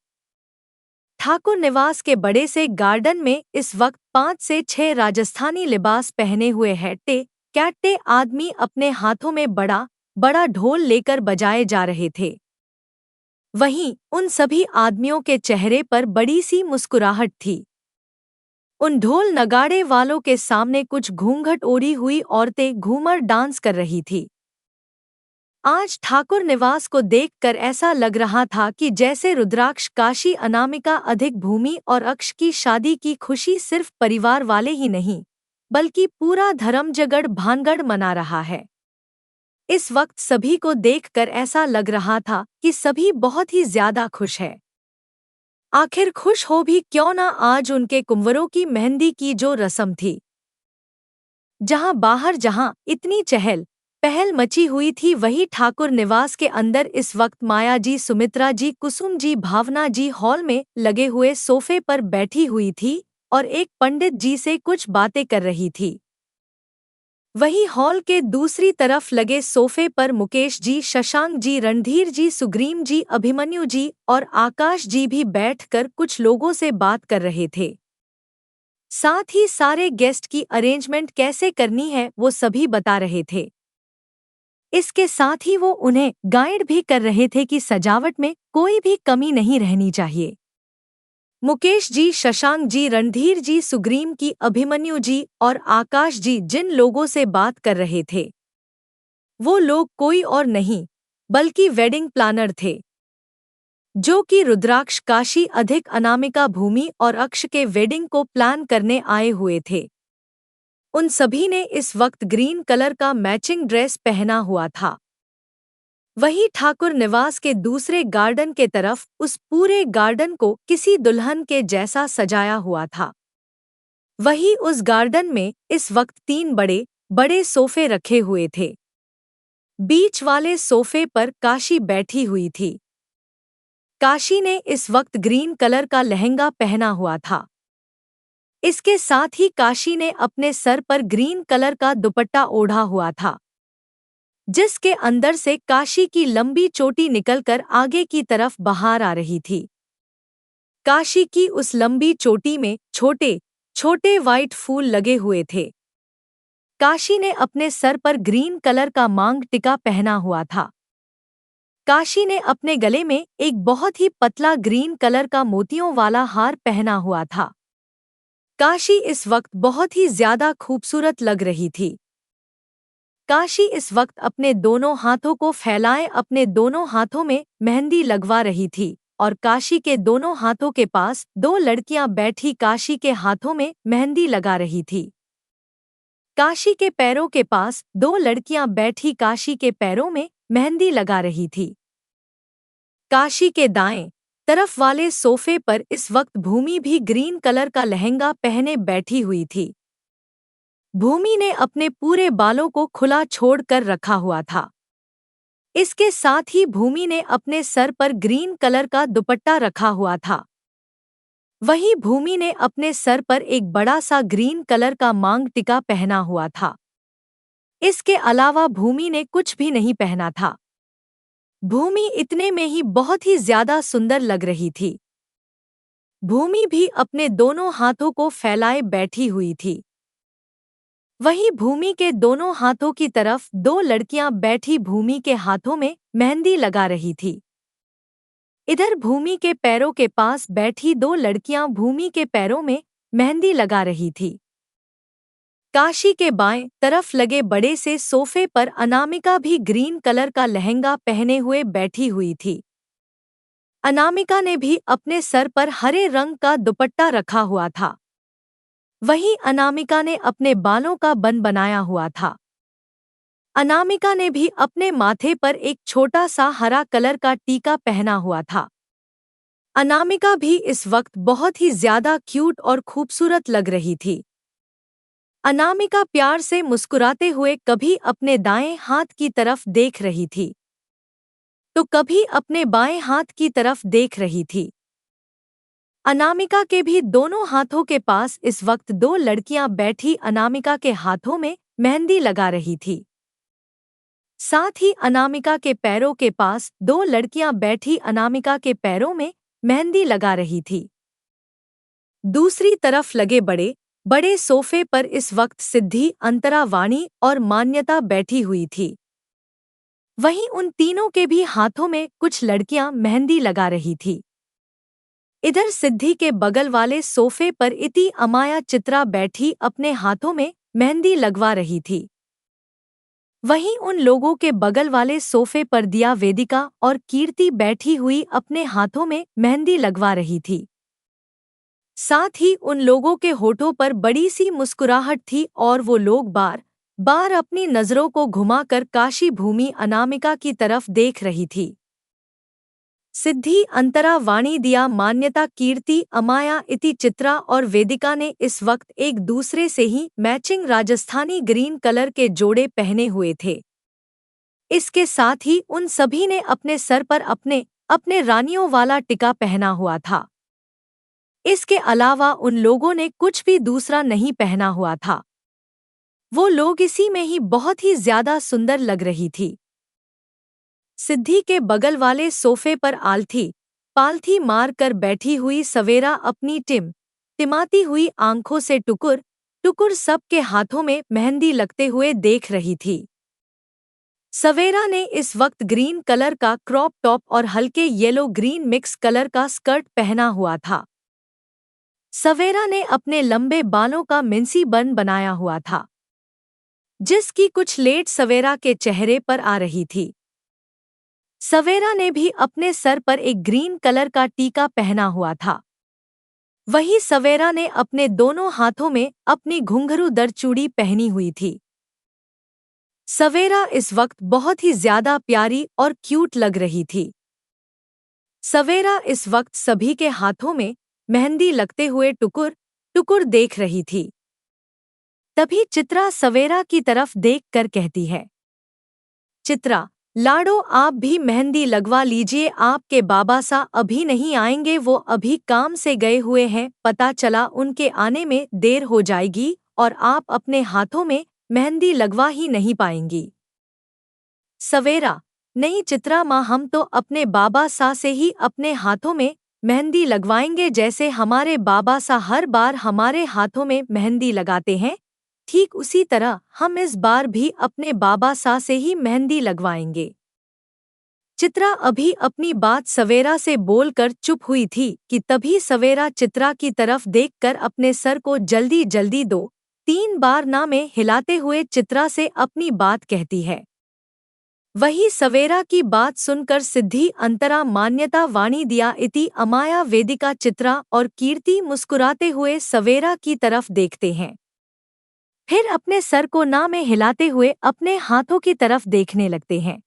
ठाकुर निवास के बड़े से गार्डन में इस वक्त 5 से 6 राजस्थानी लिबास पहने हुए हैट्टे कैट्टे आदमी अपने हाथों में बड़ा बड़ा ढोल लेकर बजाए जा रहे थे। वहीं उन सभी आदमियों के चेहरे पर बड़ी सी मुस्कुराहट थी। उन ढोल नगाड़े वालों के सामने कुछ घूंघट ओढ़ी हुई औरतें घूमर डांस कर रही थी। आज ठाकुर निवास को देखकर ऐसा लग रहा था कि जैसे रुद्राक्ष काशी अनामिका अधिक भूमि और अक्ष की शादी की खुशी सिर्फ परिवार वाले ही नहीं बल्कि पूरा धर्मजगड़ भानगढ़ मना रहा है। इस वक्त सभी को देखकर ऐसा लग रहा था कि सभी बहुत ही ज्यादा खुश है। आखिर खुश हो भी क्यों ना, आज उनके कुंवरों की मेहंदी की जो रस्म थी, जहां इतनी चहल पहल मची हुई थी, वही ठाकुर निवास के अंदर इस वक्त माया जी, सुमित्रा जी, कुसुम जी, भावना जी हॉल में लगे हुए सोफे पर बैठी हुई थी और एक पंडित जी से कुछ बातें कर रही थी। वही हॉल के दूसरी तरफ लगे सोफे पर मुकेश जी, शशांक जी, रणधीर जी, सुग्रीम जी, अभिमन्यु जी और आकाश जी भी बैठकर कुछ लोगों से बात कर रहे थे। साथ ही सारे गेस्ट की अरेंजमेंट कैसे करनी है वो सभी बता रहे थे। इसके साथ ही वो उन्हें गाइड भी कर रहे थे कि सजावट में कोई भी कमी नहीं रहनी चाहिए। मुकेश जी, शशांक जी, रणधीर जी, सुग्रीम की, अभिमन्यु जी और आकाश जी जिन लोगों से बात कर रहे थे, वो लोग कोई और नहीं बल्कि वेडिंग प्लानर थे, जो कि रुद्राक्ष काशी अधिक अनामिका भूमि और अक्ष के वेडिंग को प्लान करने आए हुए थे। उन सभी ने इस वक्त ग्रीन कलर का मैचिंग ड्रेस पहना हुआ था। वही ठाकुर निवास के दूसरे गार्डन के तरफ उस पूरे गार्डन को किसी दुल्हन के जैसा सजाया हुआ था। वही उस गार्डन में इस वक्त 3 बड़े बड़े सोफे रखे हुए थे। बीच वाले सोफे पर काशी बैठी हुई थी। काशी ने इस वक्त ग्रीन कलर का लहंगा पहना हुआ था। इसके साथ ही काशी ने अपने सर पर ग्रीन कलर का दुपट्टा ओढ़ा हुआ था, जिसके अंदर से काशी की लंबी चोटी निकलकर आगे की तरफ बाहर आ रही थी। काशी की उस लंबी चोटी में छोटे छोटे वाइट फूल लगे हुए थे। काशी ने अपने सर पर ग्रीन कलर का मांग टिका पहना हुआ था। काशी ने अपने गले में एक बहुत ही पतला ग्रीन कलर का मोतियों वाला हार पहना हुआ था। काशी इस वक्त बहुत ही ज्यादा खूबसूरत लग रही थी। काशी इस वक्त अपने दोनों हाथों को फैलाए अपने दोनों हाथों में मेहंदी लगवा रही थी और काशी के दोनों हाथों के पास 2 लड़कियां बैठी काशी के हाथों में मेहंदी लगा रही थी। काशी के पैरों के पास 2 लड़कियां बैठी काशी के पैरों में मेहंदी लगा रही थी। काशी के दाएं तरफ वाले सोफे पर इस वक्त भूमि भी ग्रीन कलर का लहंगा पहने बैठी हुई थी। भूमि ने अपने पूरे बालों को खुला छोड़कर रखा हुआ था। इसके साथ ही भूमि ने अपने सर पर ग्रीन कलर का दुपट्टा रखा हुआ था। वहीं भूमि ने अपने सर पर एक बड़ा सा ग्रीन कलर का मांग टिका पहना हुआ था। इसके अलावा भूमि ने कुछ भी नहीं पहना था। भूमि इतने में ही बहुत ही ज्यादा सुंदर लग रही थी। भूमि भी अपने दोनों हाथों को फैलाए बैठी हुई थी। वहीं भूमि के दोनों हाथों की तरफ 2 लड़कियां बैठी भूमि के हाथों में मेहंदी लगा रही थी। इधर भूमि के पैरों के पास बैठी 2 लड़कियां भूमि के पैरों में मेहंदी लगा रही थी। काशी के बाएं तरफ लगे बड़े से सोफे पर अनामिका भी ग्रीन कलर का लहंगा पहने हुए बैठी हुई थी। अनामिका ने भी अपने सर पर हरे रंग का दुपट्टा रखा हुआ था। वहीं अनामिका ने अपने बालों का बन बनाया हुआ था। अनामिका ने भी अपने माथे पर एक छोटा सा हरा कलर का टीका पहना हुआ था। अनामिका भी इस वक्त बहुत ही ज्यादा क्यूट और खूबसूरत लग रही थी। अनामिका प्यार से मुस्कुराते हुए कभी अपने दाएं हाथ की तरफ देख रही थी तो कभी अपने बाएं हाथ की तरफ देख रही थी। अनामिका के भी दोनों हाथों के पास इस वक्त 2 लड़कियां बैठी अनामिका के हाथों में मेहंदी लगा रही थी। साथ ही अनामिका के पैरों के पास 2 लड़कियां बैठी अनामिका के पैरों में मेहंदी लगा रही थी। दूसरी तरफ लगे बड़े बड़े सोफे पर इस वक्त सिद्धि, अंतरा, वाणी और मान्यता बैठी हुई थी। वहीं उन तीनों के भी हाथों में कुछ लड़कियां मेहंदी लगा रही थी। इधर सिद्धि के बगल वाले सोफे पर इति, अमाया, चित्रा बैठी अपने हाथों में मेहंदी लगवा रही थी। वहीं उन लोगों के बगल वाले सोफे पर दिया, वेदिका और कीर्ति बैठी हुई अपने हाथों में मेहंदी लगवा रही थी। साथ ही उन लोगों के होठों पर बड़ी सी मुस्कुराहट थी और वो लोग बार बार अपनी नजरों को घुमाकर काशी भूमि अनामिका की तरफ देख रही थी। सिद्धि, अंतरा, वाणी, दिया, मान्यता, कीर्ति, अमाया, इति, चित्रा और वेदिका ने इस वक्त एक दूसरे से ही मैचिंग राजस्थानी ग्रीन कलर के जोड़े पहने हुए थे। इसके साथ ही उन सभी ने अपने सर पर अपने अपने रानियों वाला टिका पहना हुआ था। इसके अलावा उन लोगों ने कुछ भी दूसरा नहीं पहना हुआ था। वो लोग इसी में ही बहुत ही ज्यादा सुंदर लग रही थी। सिद्धि के बगल वाले सोफे पर आलथी पालथी मार कर बैठी हुई सवेरा अपनी टिमाती हुई आंखों से टुकुर टुकुर सबके हाथों में मेहंदी लगते हुए देख रही थी। सवेरा ने इस वक्त ग्रीन कलर का क्रॉप टॉप और हल्के येलो ग्रीन मिक्स कलर का स्कर्ट पहना हुआ था। सवेरा ने अपने लंबे बालों का मिंसी बन बनाया हुआ था, जिसकी कुछ लेट सवेरा के चेहरे पर आ रही थी। सवेरा ने भी अपने सर पर एक ग्रीन कलर का टीका पहना हुआ था। वहीं सवेरा ने अपने दोनों हाथों में अपनी घुंघरूदार चूड़ी पहनी हुई थी। सवेरा इस वक्त बहुत ही ज्यादा प्यारी और क्यूट लग रही थी। सवेरा इस वक्त सभी के हाथों में मेहंदी लगते हुए टुकुर टुकुर देख रही थी। तभी चित्रा सवेरा की तरफ देख कर कहती है, चित्रा, लाडो, आप भी मेहंदी लगवा लीजिए, आपके बाबा सा अभी नहीं आएंगे, वो अभी काम से गए हुए हैं, पता चला उनके आने में देर हो जाएगी और आप अपने हाथों में मेहंदी लगवा ही नहीं पाएंगी। सवेरा, नहीं चित्रा माँ, हम तो अपने बाबा सा से ही अपने हाथों में मेहंदी लगवाएंगे, जैसे हमारे बाबा सा हर बार हमारे हाथों में मेहंदी लगाते हैं, ठीक उसी तरह हम इस बार भी अपने बाबा सा से ही मेहंदी लगवाएंगे। चित्रा अभी अपनी बात सवेरा से बोलकर चुप हुई थी कि तभी सवेरा चित्रा की तरफ देखकर अपने सर को जल्दी जल्दी 2-3 बार ना में हिलाते हुए चित्रा से अपनी बात कहती है। वही सवेरा की बात सुनकर सिद्धि, अंतरा, मान्यता, वाणी, दिया, इति, अमाया, वेदिका, चित्रा और कीर्ति मुस्कुराते हुए सवेरा की तरफ देखते हैं, फिर अपने सर को ना में हिलाते हुए अपने हाथों की तरफ देखने लगते हैं।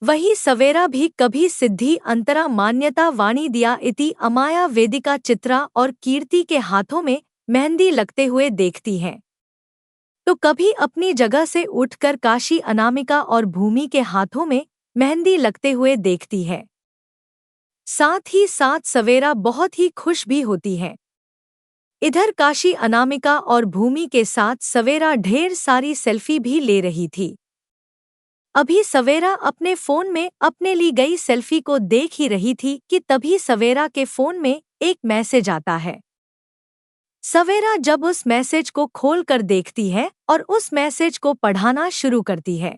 वही सवेरा भी कभी सिद्धि, अंतरा, मान्यता, वाणी, दिया, इति, अमाया, वेदिका, चित्रा और कीर्ति के हाथों में मेहंदी लगते हुए देखती है, तो कभी अपनी जगह से उठकर काशी, अनामिका और भूमि के हाथों में मेहंदी लगते हुए देखती है। साथ ही साथ सवेरा बहुत ही खुश भी होती है। इधर काशी, अनामिका और भूमि के साथ सवेरा ढेर सारी सेल्फी भी ले रही थी। अभी सवेरा अपने फोन में अपने ली गई सेल्फी को देख ही रही थी कि तभी सवेरा के फोन में एक मैसेज आता है। सवेरा जब उस मैसेज को खोलकर देखती है और उस मैसेज को पढ़ाना शुरू करती है,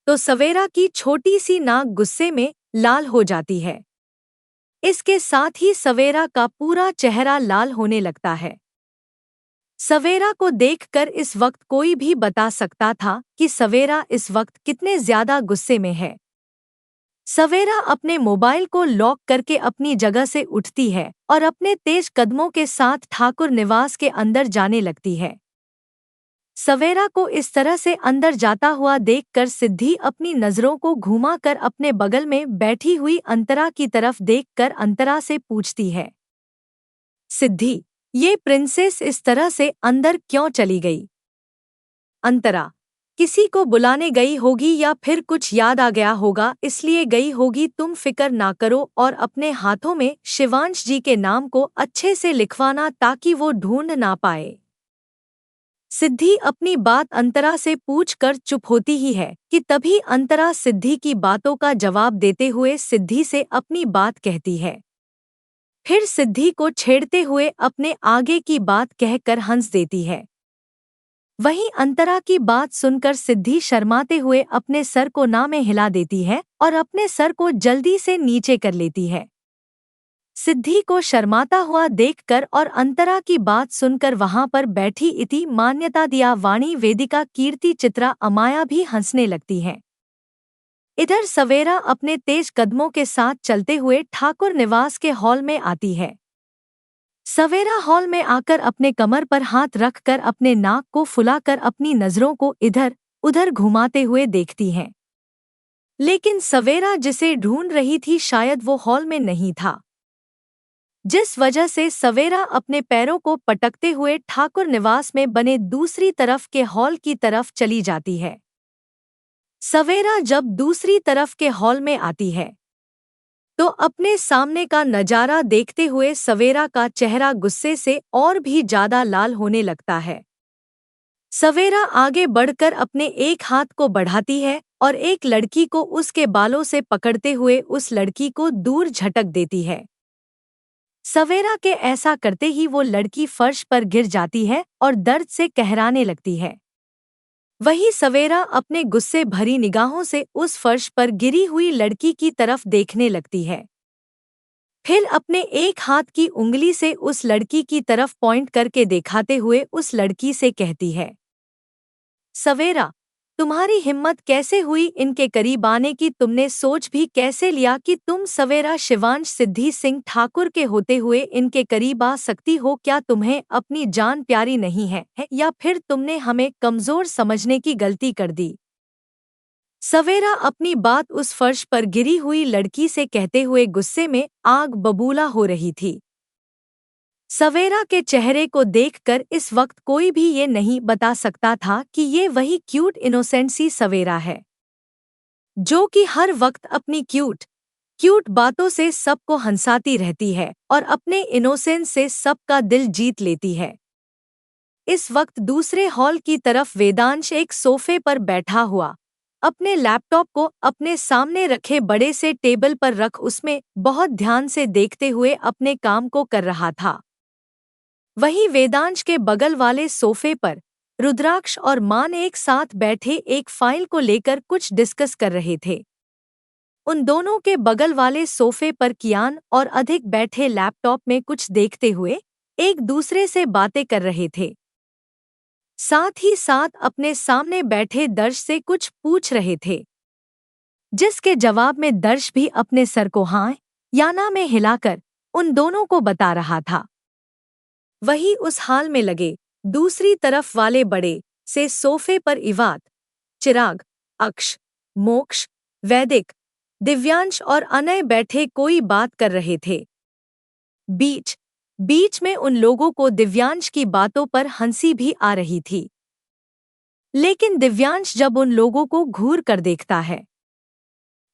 तो सवेरा की छोटी सी नाक गुस्से में लाल हो जाती है। इसके साथ ही सवेरा का पूरा चेहरा लाल होने लगता है। सवेरा को देखकर इस वक्त कोई भी बता सकता था कि सवेरा इस वक्त कितने ज्यादा गुस्से में है। सवेरा अपने मोबाइल को लॉक करके अपनी जगह से उठती है और अपने तेज कदमों के साथ ठाकुर निवास के अंदर जाने लगती है। सवेरा को इस तरह से अंदर जाता हुआ देखकर सिद्धि अपनी नजरों को घुमाकर अपने बगल में बैठी हुई अंतरा की तरफ देखकर अंतरा से पूछती है, सिद्धि, ये प्रिंसेस इस तरह से अंदर क्यों चली गई? अंतरा, किसी को बुलाने गई होगी या फिर कुछ याद आ गया होगा इसलिए गई होगी, तुम फिक्र ना करो और अपने हाथों में शिवांश जी के नाम को अच्छे से लिखवाना ताकि वो ढूंढ ना पाए। सिद्धि अपनी बात अंतरा से पूछकर चुप होती ही है कि तभी अंतरा सिद्धि की बातों का जवाब देते हुए सिद्धि से अपनी बात कहती है। फिर सिद्धि को छेड़ते हुए अपने आगे की बात कहकर हंस देती है। वहीं अंतरा की बात सुनकर सिद्धि शर्माते हुए अपने सर को ना में हिला देती है और अपने सर को जल्दी से नीचे कर लेती है। सिद्धि को शर्माता हुआ देखकर और अंतरा की बात सुनकर वहां पर बैठी इति मान्यता दिया वाणी वेदिका कीर्ति चित्रा अमाया भी हंसने लगती हैं। इधर सवेरा अपने तेज कदमों के साथ चलते हुए ठाकुर निवास के हॉल में आती है। सवेरा हॉल में आकर अपने कमर पर हाथ रखकर अपने नाक को फुलाकर अपनी नजरों को इधर उधर घुमाते हुए देखती हैं। लेकिन सवेरा जिसे ढूंढ रही थी शायद वो हॉल में नहीं था, जिस वजह से सवेरा अपने पैरों को पटकते हुए ठाकुर निवास में बने दूसरी तरफ के हॉल की तरफ चली जाती है। सवेरा जब दूसरी तरफ के हॉल में आती है तो अपने सामने का नजारा देखते हुए सवेरा का चेहरा गुस्से से और भी ज्यादा लाल होने लगता है। सवेरा आगे बढ़कर अपने एक हाथ को बढ़ाती है और एक लड़की को उसके बालों से पकड़ते हुए उस लड़की को दूर झटक देती है। सवेरा के ऐसा करते ही वो लड़की फर्श पर गिर जाती है और दर्द से कहराने लगती है। वही सवेरा अपने गुस्से भरी निगाहों से उस फर्श पर गिरी हुई लड़की की तरफ देखने लगती है। फिर अपने एक हाथ की उंगली से उस लड़की की तरफ पॉइंट करके दिखाते हुए उस लड़की से कहती है, सवेरा, तुम्हारी हिम्मत कैसे हुई इनके करीब आने की? तुमने सोच भी कैसे लिया कि तुम सवेरा शिवांश सिद्धि सिंह ठाकुर के होते हुए इनके करीब आ सकती हो? क्या तुम्हें अपनी जान प्यारी नहीं है या फिर तुमने हमें कमजोर समझने की गलती कर दी? सवेरा अपनी बात उस फर्श पर गिरी हुई लड़की से कहते हुए गुस्से में आग बबूला हो रही थी। सवेरा के चेहरे को देखकर इस वक्त कोई भी ये नहीं बता सकता था कि ये वही क्यूट इनोसेंट सी सवेरा है जो कि हर वक्त अपनी क्यूट बातों से सबको हंसाती रहती है और अपने इनोसेंस से सबका दिल जीत लेती है। इस वक्त दूसरे हॉल की तरफ वेदांश एक सोफे पर बैठा हुआ अपने लैपटॉप को अपने सामने रखे बड़े से टेबल पर रख उसमें बहुत ध्यान से देखते हुए अपने काम को कर रहा था। वहीं वेदांश के बगल वाले सोफे पर रुद्राक्ष और मान एक साथ बैठे एक फाइल को लेकर कुछ डिस्कस कर रहे थे। उन दोनों के बगल वाले सोफे पर कियान और अधिक बैठे लैपटॉप में कुछ देखते हुए एक दूसरे से बातें कर रहे थे। साथ ही साथ अपने सामने बैठे दर्श से कुछ पूछ रहे थे, जिसके जवाब में दर्श भी अपने सर को हाँ या ना में हिलाकर उन दोनों को बता रहा था। वही उस हाल में लगे दूसरी तरफ वाले बड़े से सोफे पर इवात, चिराग, अक्ष, मोक्ष, वैदिक, दिव्यांश और अनय बैठे कोई बात कर रहे थे। बीच में उन लोगों को दिव्यांश की बातों पर हंसी भी आ रही थी। लेकिन दिव्यांश जब उन लोगों को घूर कर देखता है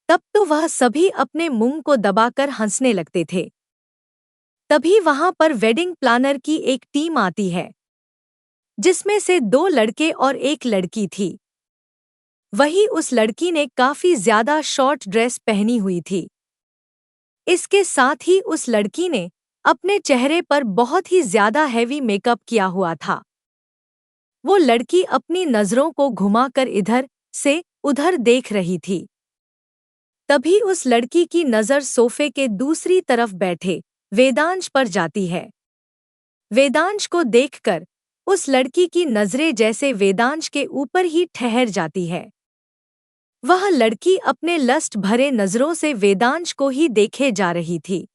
तब तो वह सभी अपने मुंह को दबाकर हंसने लगते थे। तभी वहां पर वेडिंग प्लानर की एक टीम आती है, जिसमें से 2 लड़के और एक लड़की थी। वही उस लड़की ने काफी ज्यादा शॉर्ट ड्रेस पहनी हुई थी। इसके साथ ही उस लड़की ने अपने चेहरे पर बहुत ही ज्यादा हैवी मेकअप किया हुआ था। वो लड़की अपनी नजरों को घुमाकर इधर से उधर देख रही थी। तभी उस लड़की की नजर सोफे के दूसरी तरफ बैठे वेदांश पर जाती है। वेदांश को देखकर उस लड़की की नजरें जैसे वेदांश के ऊपर ही ठहर जाती है। वह लड़की अपने लस्ट भरे नजरों से वेदांश को ही देखे जा रही थी।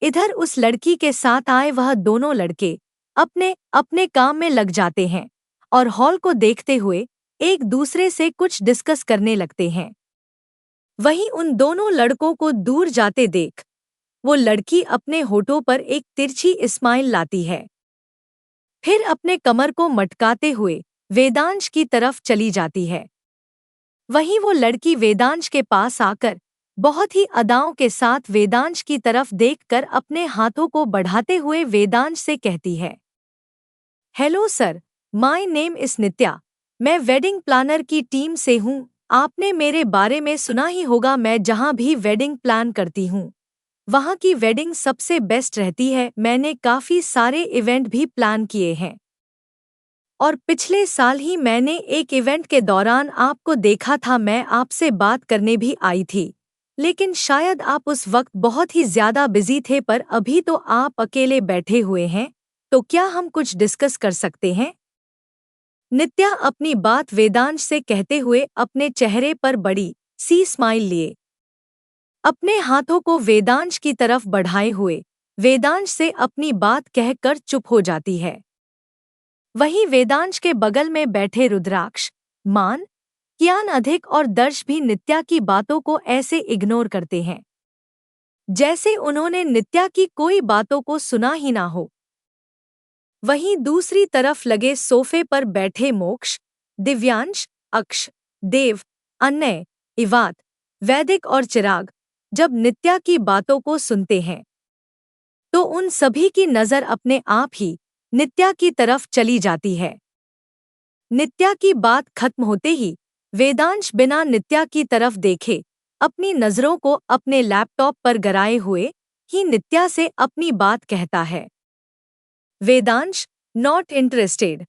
इधर उस लड़की के साथ आए वह दोनों लड़के अपने अपने काम में लग जाते हैं और हॉल को देखते हुए एक दूसरे से कुछ डिस्कस करने लगते हैं। वहीं उन दोनों लड़कों को दूर जाते देख वो लड़की अपने होठों पर एक तिरछी स्माइल लाती है। फिर अपने कमर को मटकाते हुए वेदांश की तरफ चली जाती है। वहीं वो लड़की वेदांश के पास आकर बहुत ही अदाओं के साथ वेदांश की तरफ देखकर अपने हाथों को बढ़ाते हुए वेदांश से कहती है, हेलो सर, माय नेम इस नित्या। मैं वेडिंग प्लानर की टीम से हूँ। आपने मेरे बारे में सुना ही होगा। मैं जहाँ भी वेडिंग प्लान करती हूँ वहाँ की वेडिंग सबसे बेस्ट रहती है। मैंने काफ़ी सारे इवेंट भी प्लान किए हैं और पिछले साल ही मैंने एक इवेंट के दौरान आपको देखा था। मैं आपसे बात करने भी आई थी, लेकिन शायद आप उस वक्त बहुत ही ज़्यादा बिजी थे। पर अभी तो आप अकेले बैठे हुए हैं, तो क्या हम कुछ डिस्कस कर सकते हैं? नित्या अपनी बात वेदांश से कहते हुए अपने चेहरे पर बड़ी सी स्माइल लिए अपने हाथों को वेदांश की तरफ बढ़ाए हुए वेदांश से अपनी बात कहकर चुप हो जाती है। वहीं वेदांश के बगल में बैठे रुद्राक्ष, मान, कियान अधिक और दर्श भी नित्या की बातों को ऐसे इग्नोर करते हैं जैसे उन्होंने नित्या की कोई बातों को सुना ही ना हो। वहीं दूसरी तरफ लगे सोफे पर बैठे मोक्ष, दिव्यांश, अक्ष, देव, अन्नय, इवात, वैदिक और चिराग जब नित्या की बातों को सुनते हैं तो उन सभी की नज़र अपने आप ही नित्या की तरफ चली जाती है। नित्या की बात खत्म होते ही वेदांश बिना नित्या की तरफ देखे अपनी नज़रों को अपने लैपटॉप पर गराए हुए ही नित्या से अपनी बात कहता है। Vedansh, not interested.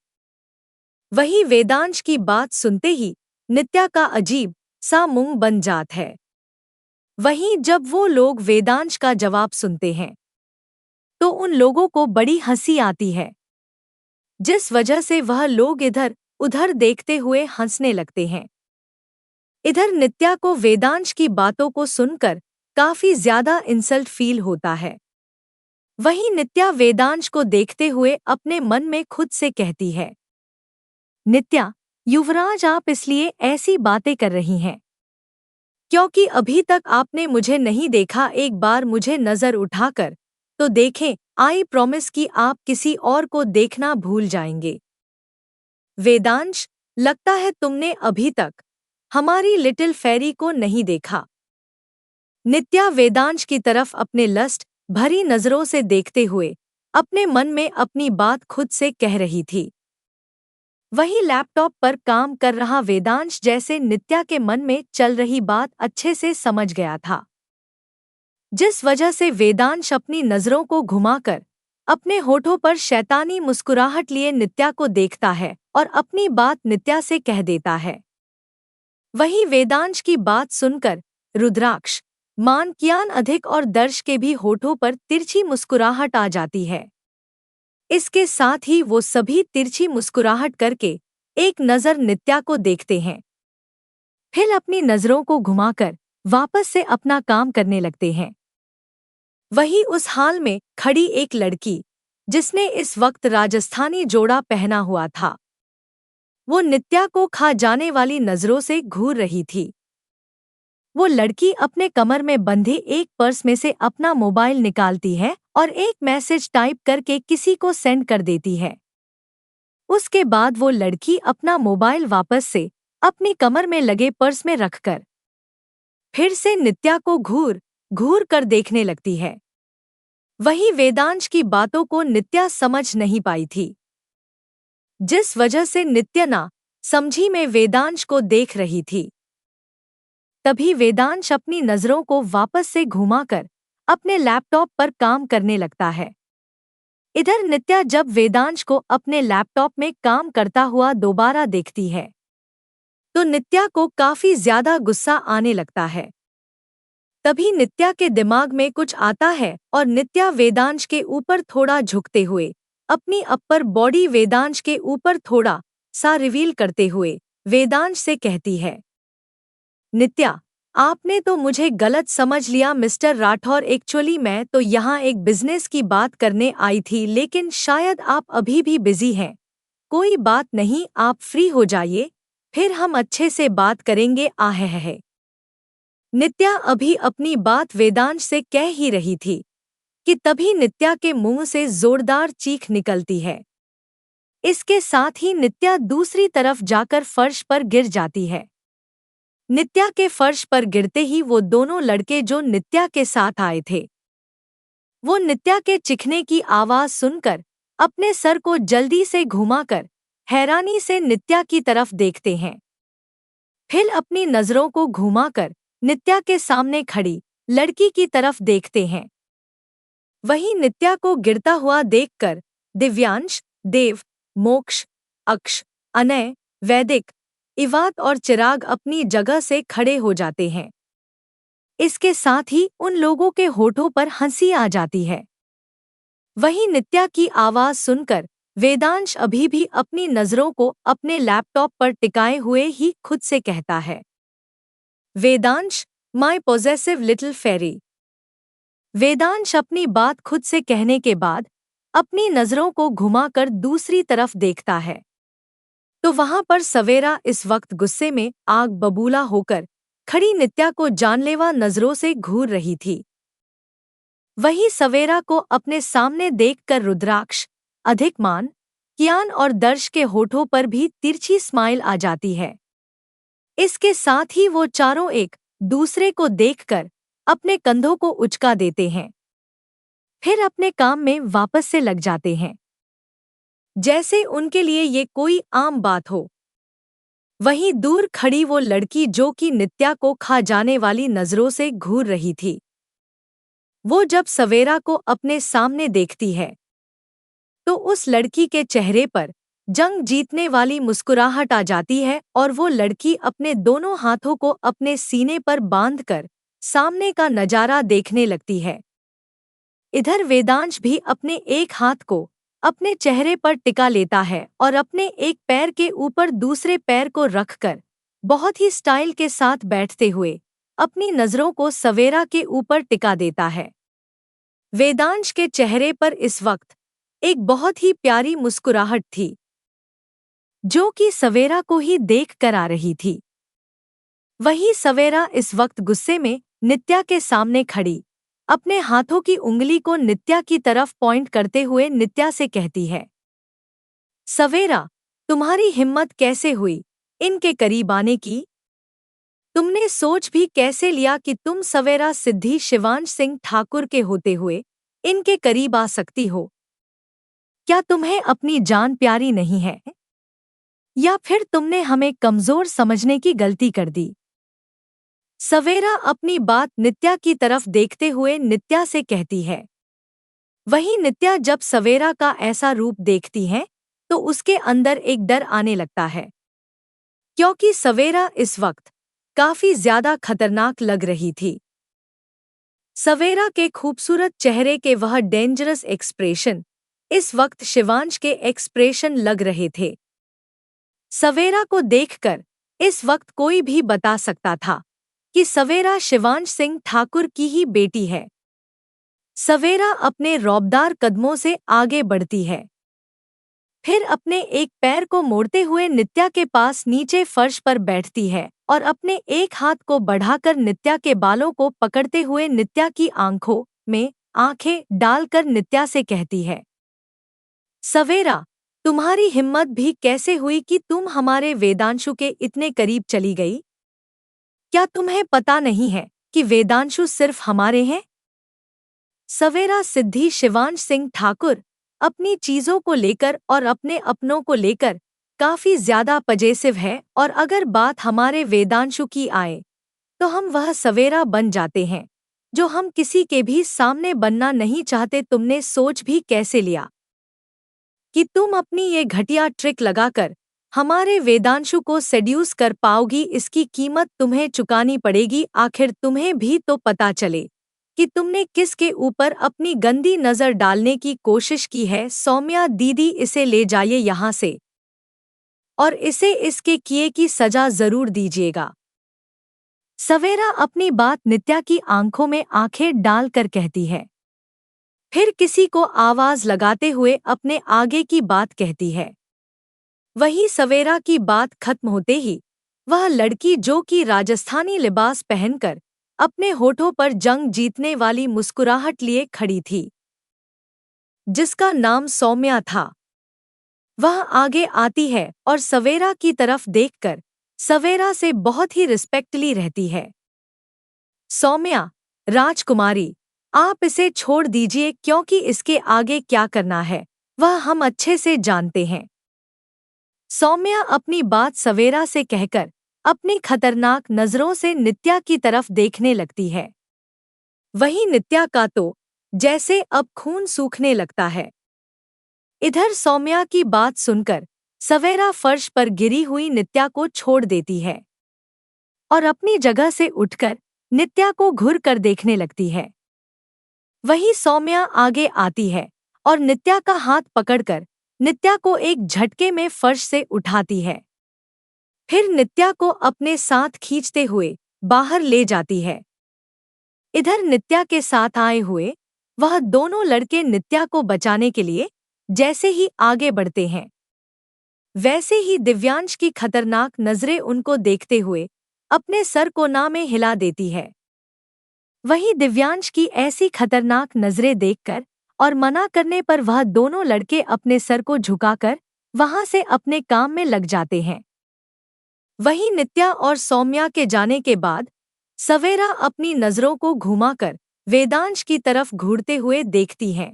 वही वेदांश की बात सुनते ही नित्या का अजीब सा मुंह बन जाता है। वहीं जब वो लोग वेदांश का जवाब सुनते हैं तो उन लोगों को बड़ी हंसी आती है, जिस वजह से वह लोग इधर उधर देखते हुए हंसने लगते हैं। इधर नित्या को वेदांश की बातों को सुनकर काफी ज्यादा इंसल्ट फील होता है। वहीं नित्या वेदांश को देखते हुए अपने मन में खुद से कहती है, नित्या, युवराज आप इसलिए ऐसी बातें कर रही हैं क्योंकि अभी तक आपने मुझे नहीं देखा। एक बार मुझे नजर उठाकर तो देखें। आई प्रॉमिस कि आप किसी और को देखना भूल जाएंगे। वेदांश, लगता है तुमने अभी तक हमारी लिटिल फेरी को नहीं देखा। नित्या वेदांश की तरफ अपने लस्ट भरी नजरों से देखते हुए अपने मन में अपनी बात खुद से कह रही थी। वही लैपटॉप पर काम कर रहा वेदांश जैसे नित्या के मन में चल रही बात अच्छे से समझ गया था, जिस वजह से वेदांश अपनी नजरों को घुमाकर अपने होठों पर शैतानी मुस्कुराहट लिए नित्या को देखता है और अपनी बात नित्या से कह देता है। वही वेदांश की बात सुनकर रुद्राक्ष, मान, कियान अधिक और दर्श के भी होठों पर तिरछी मुस्कुराहट आ जाती है। इसके साथ ही वो सभी तिरछी मुस्कुराहट करके एक नज़र नित्या को देखते हैं, फिर अपनी नज़रों को घुमाकर वापस से अपना काम करने लगते हैं। वही उस हाल में खड़ी एक लड़की, जिसने इस वक्त राजस्थानी जोड़ा पहना हुआ था, वो नित्या को खा जाने वाली नज़रों से घूर रही थी। वो लड़की अपने कमर में बंधे एक पर्स में से अपना मोबाइल निकालती है और एक मैसेज टाइप करके किसी को सेंड कर देती है। उसके बाद वो लड़की अपना मोबाइल वापस से अपनी कमर में लगे पर्स में रखकर फिर से नित्या को घूर घूर कर देखने लगती है। वही वेदांश की बातों को नित्या समझ नहीं पाई थी, जिस वजह से नित्या ना समझी में वेदांश को देख रही थी। तभी वेदांश अपनी नज़रों को वापस से घुमाकर अपने लैपटॉप पर काम करने लगता है। इधर नित्या जब वेदांश को अपने लैपटॉप में काम करता हुआ दोबारा देखती है तो नित्या को काफी ज्यादा गुस्सा आने लगता है। तभी नित्या के दिमाग में कुछ आता है और नित्या वेदांश के ऊपर थोड़ा झुकते हुए अपनी अपर बॉडी वेदांश के ऊपर थोड़ा सा रिवील करते हुए वेदांश से कहती है, नित्या, आपने तो मुझे गलत समझ लिया मिस्टर राठौर। एक्चुअली मैं तो यहाँ एक बिजनेस की बात करने आई थी, लेकिन शायद आप अभी भी बिजी हैं। कोई बात नहीं, आप फ्री हो जाइए, फिर हम अच्छे से बात करेंगे। आहे। नित्या अभी अपनी बात वेदांश से कह ही रही थी कि तभी नित्या के मुंह से जोरदार चीख निकलती है। इसके साथ ही नित्या दूसरी तरफ जाकर फर्श पर गिर जाती है। नित्या के फर्श पर गिरते ही वो दोनों लड़के जो नित्या के साथ आए थे, वो नित्या के चिखने की आवाज सुनकर अपने सर को जल्दी से घुमाकर हैरानी से नित्या की तरफ देखते हैं। फिर अपनी नजरों को घुमाकर नित्या के सामने खड़ी लड़की की तरफ देखते हैं। वहीं नित्या को गिरता हुआ देखकर दिव्यांश, देव, मोक्ष, अक्ष, अनय, वैदिक, इवात और चिराग अपनी जगह से खड़े हो जाते हैं। इसके साथ ही उन लोगों के होठों पर हंसी आ जाती है। वहीं नित्या की आवाज सुनकर वेदांश अभी भी अपनी नजरों को अपने लैपटॉप पर टिकाए हुए ही खुद से कहता है, Vedansh, my possessive little fairy. Vedansh अपनी बात खुद से कहने के बाद अपनी नजरों को घुमाकर दूसरी तरफ देखता है तो वहां पर सवेरा इस वक्त गुस्से में आग बबूला होकर खड़ी नित्या को जानलेवा नजरों से घूर रही थी। वही सवेरा को अपने सामने देखकर रुद्राक्ष, अधिकमान, कियान और दर्श के होठों पर भी तिरछी स्माइल आ जाती है। इसके साथ ही वो चारों एक दूसरे को देखकर अपने कंधों को उचका देते हैं, फिर अपने काम में वापस से लग जाते हैं, जैसे उनके लिए ये कोई आम बात हो। वहीं दूर खड़ी वो लड़की जो कि नित्या को खा जाने वाली नजरों से घूर रही थी, वो जब सवेरा को अपने सामने देखती है तो उस लड़की के चेहरे पर जंग जीतने वाली मुस्कुराहट आ जाती है और वो लड़की अपने दोनों हाथों को अपने सीने पर बांधकर सामने का नजारा देखने लगती है। इधर वेदांश भी अपने एक हाथ को अपने चेहरे पर टिका लेता है और अपने एक पैर के ऊपर दूसरे पैर को रखकर बहुत ही स्टाइल के साथ बैठते हुए अपनी नजरों को सवेरा के ऊपर टिका देता है। वेदांश के चेहरे पर इस वक्त एक बहुत ही प्यारी मुस्कुराहट थी, जो कि सवेरा को ही देख कर आ रही थी। वही सवेरा इस वक्त गुस्से में नित्या के सामने खड़ी अपने हाथों की उंगली को नित्या की तरफ पॉइंट करते हुए नित्या से कहती है, सवेरा, तुम्हारी हिम्मत कैसे हुई इनके करीब आने की? तुमने सोच भी कैसे लिया कि तुम सवेरा सिद्धि शिवांश सिंह ठाकुर के होते हुए इनके करीब आ सकती हो? क्या तुम्हें अपनी जान प्यारी नहीं है? या फिर तुमने हमें कमजोर समझने की गलती कर दी? सवेरा अपनी बात नित्या की तरफ देखते हुए नित्या से कहती है। वहीं नित्या जब सवेरा का ऐसा रूप देखती है तो उसके अंदर एक डर आने लगता है, क्योंकि सवेरा इस वक्त काफी ज्यादा खतरनाक लग रही थी। सवेरा के खूबसूरत चेहरे के वह डेंजरस एक्सप्रेशन इस वक्त शिवांश के एक्सप्रेशन लग रहे थे। सवेरा को देखकर इस वक्त कोई भी बता सकता था कि सवेरा शिवांश सिंह ठाकुर की ही बेटी है। सवेरा अपने रौबदार कदमों से आगे बढ़ती है, फिर अपने एक पैर को मोड़ते हुए नित्या के पास नीचे फर्श पर बैठती है और अपने एक हाथ को बढ़ाकर नित्या के बालों को पकड़ते हुए नित्या की आंखों में आंखें डालकर नित्या से कहती है, सवेरा, तुम्हारी हिम्मत भी कैसे हुई कि तुम हमारे वेदांशु के इतने करीब चली गई? क्या तुम्हें पता नहीं है कि वेदांशु सिर्फ हमारे हैं? सवेरा सिद्धि शिवांश सिंह ठाकुर अपनी चीजों को लेकर और अपने अपनों को लेकर काफी ज्यादा पजेसिव है और अगर बात हमारे वेदांशु की आए तो हम वह सवेरा बन जाते हैं जो हम किसी के भी सामने बनना नहीं चाहते। तुमने सोच भी कैसे लिया कि तुम अपनी ये घटिया ट्रिक लगाकर हमारे वेदांशु को सेड्यूस कर पाओगी? इसकी कीमत तुम्हें चुकानी पड़ेगी। आखिर तुम्हें भी तो पता चले कि तुमने किसके ऊपर अपनी गंदी नजर डालने की कोशिश की है। सौम्या दीदी, इसे ले जाइए यहाँ से और इसे इसके किए की सजा जरूर दीजिएगा। सवेरा अपनी बात नित्या की आंखों में आंखें डालकर कहती है, फिर किसी को आवाज लगाते हुए अपने आगे की बात कहती है। वही सवेरा की बात खत्म होते ही वह लड़की जो कि राजस्थानी लिबास पहनकर अपने होठों पर जंग जीतने वाली मुस्कुराहट लिए खड़ी थी, जिसका नाम सौम्या था, वह आगे आती है और सवेरा की तरफ देखकर सवेरा से बहुत ही रिस्पेक्टली रहती है। सौम्या, राजकुमारी, आप इसे छोड़ दीजिए क्योंकि इसके आगे क्या करना है वह हम अच्छे से जानते हैं। सौम्या अपनी बात सवेरा से कहकर अपनी खतरनाक नजरों से नित्या की तरफ देखने लगती है। वहीं नित्या का तो जैसे अब खून सूखने लगता है। इधर सौम्या की बात सुनकर सवेरा फर्श पर गिरी हुई नित्या को छोड़ देती है और अपनी जगह से उठकर नित्या को घूर कर देखने लगती है। वहीं सौम्या आगे आती है और नित्या का हाथ पकड़कर नित्या को एक झटके में फर्श से उठाती है। फिर नित्या को अपने साथ खींचते हुए बाहर ले जाती है। इधर नित्या के साथ आए हुए वह दोनों लड़के नित्या को बचाने के लिए जैसे ही आगे बढ़ते हैं, वैसे ही दिव्यांश की खतरनाक नजरें उनको देखते हुए अपने सर को ना में हिला देती है। वहीं दिव्यांश की ऐसी खतरनाक नजरें देखकर और मना करने पर वह दोनों लड़के अपने सर को झुकाकर वहां से अपने काम में लग जाते हैं। वहीं नित्या और सौम्या के जाने के बाद सवेरा अपनी नजरों को घुमाकर वेदांश की तरफ घूरते हुए देखती है।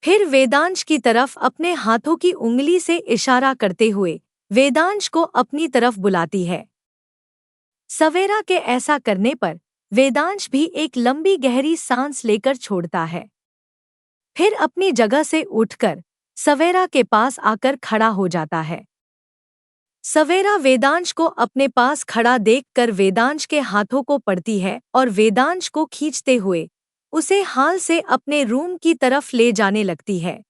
फिर वेदांश की तरफ अपने हाथों की उंगली से इशारा करते हुए वेदांश को अपनी तरफ बुलाती है। सवेरा के ऐसा करने पर वेदांश भी एक लंबी गहरी सांस लेकर छोड़ता है। फिर अपनी जगह से उठकर सवेरा के पास आकर खड़ा हो जाता है। सवेरा वेदांश को अपने पास खड़ा देखकर वेदांश के हाथों को पड़ती है और वेदांश को खींचते हुए उसे हाल से अपने रूम की तरफ ले जाने लगती है।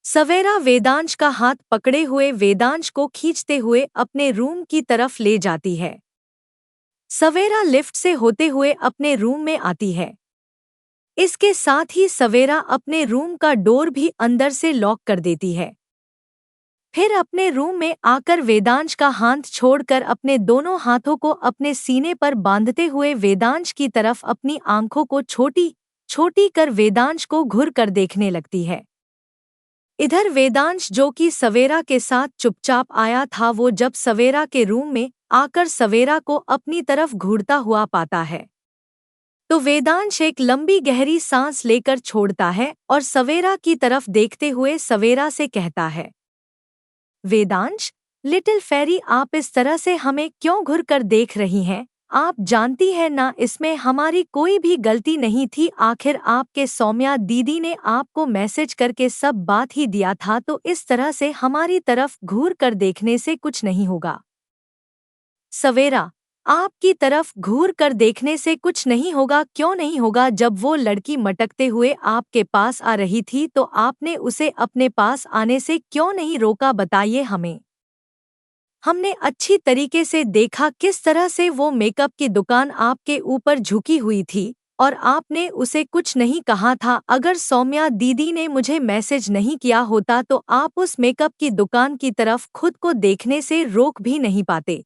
सवेरा वेदांश का हाथ पकड़े हुए वेदांश को खींचते हुए अपने रूम की तरफ ले जाती है। सवेरा लिफ्ट से होते हुए अपने रूम में आती है। इसके साथ ही सवेरा अपने रूम का डोर भी अंदर से लॉक कर देती है। फिर अपने रूम में आकर वेदांश का हाथ छोड़कर अपने दोनों हाथों को अपने सीने पर बांधते हुए वेदांश की तरफ अपनी आंखों को छोटी छोटी कर वेदांश को घूर कर देखने लगती है। इधर वेदांश जो कि सवेरा के साथ चुपचाप आया था, वो जब सवेरा के रूम में आकर सवेरा को अपनी तरफ घूरता हुआ पाता है तो वेदांश एक लंबी गहरी सांस लेकर छोड़ता है और सवेरा की तरफ देखते हुए सवेरा से कहता है, वेदांश, लिटिल फेरी, आप इस तरह से हमें क्यों घुर कर देख रही हैं? आप जानती हैं ना इसमें हमारी कोई भी गलती नहीं थी। आखिर आपके सौम्या दीदी ने आपको मैसेज करके सब बात ही दिया था, तो इस तरह से हमारी तरफ घूर कर देखने से कुछ नहीं होगा। सवेरा, आपकी तरफ घूर कर देखने से कुछ नहीं होगा? क्यों नहीं होगा? जब वो लड़की मटकते हुए आपके पास आ रही थी तो आपने उसे अपने पास आने से क्यों नहीं रोका? बताइए हमें। हमने अच्छी तरीके से देखा किस तरह से वो मेकअप की दुकान आपके ऊपर झुकी हुई थी और आपने उसे कुछ नहीं कहा था। अगर सौम्या दीदी ने मुझे मैसेज नहीं किया होता तो आप उस मेकअप की दुकान की तरफ खुद को देखने से रोक भी नहीं पाते।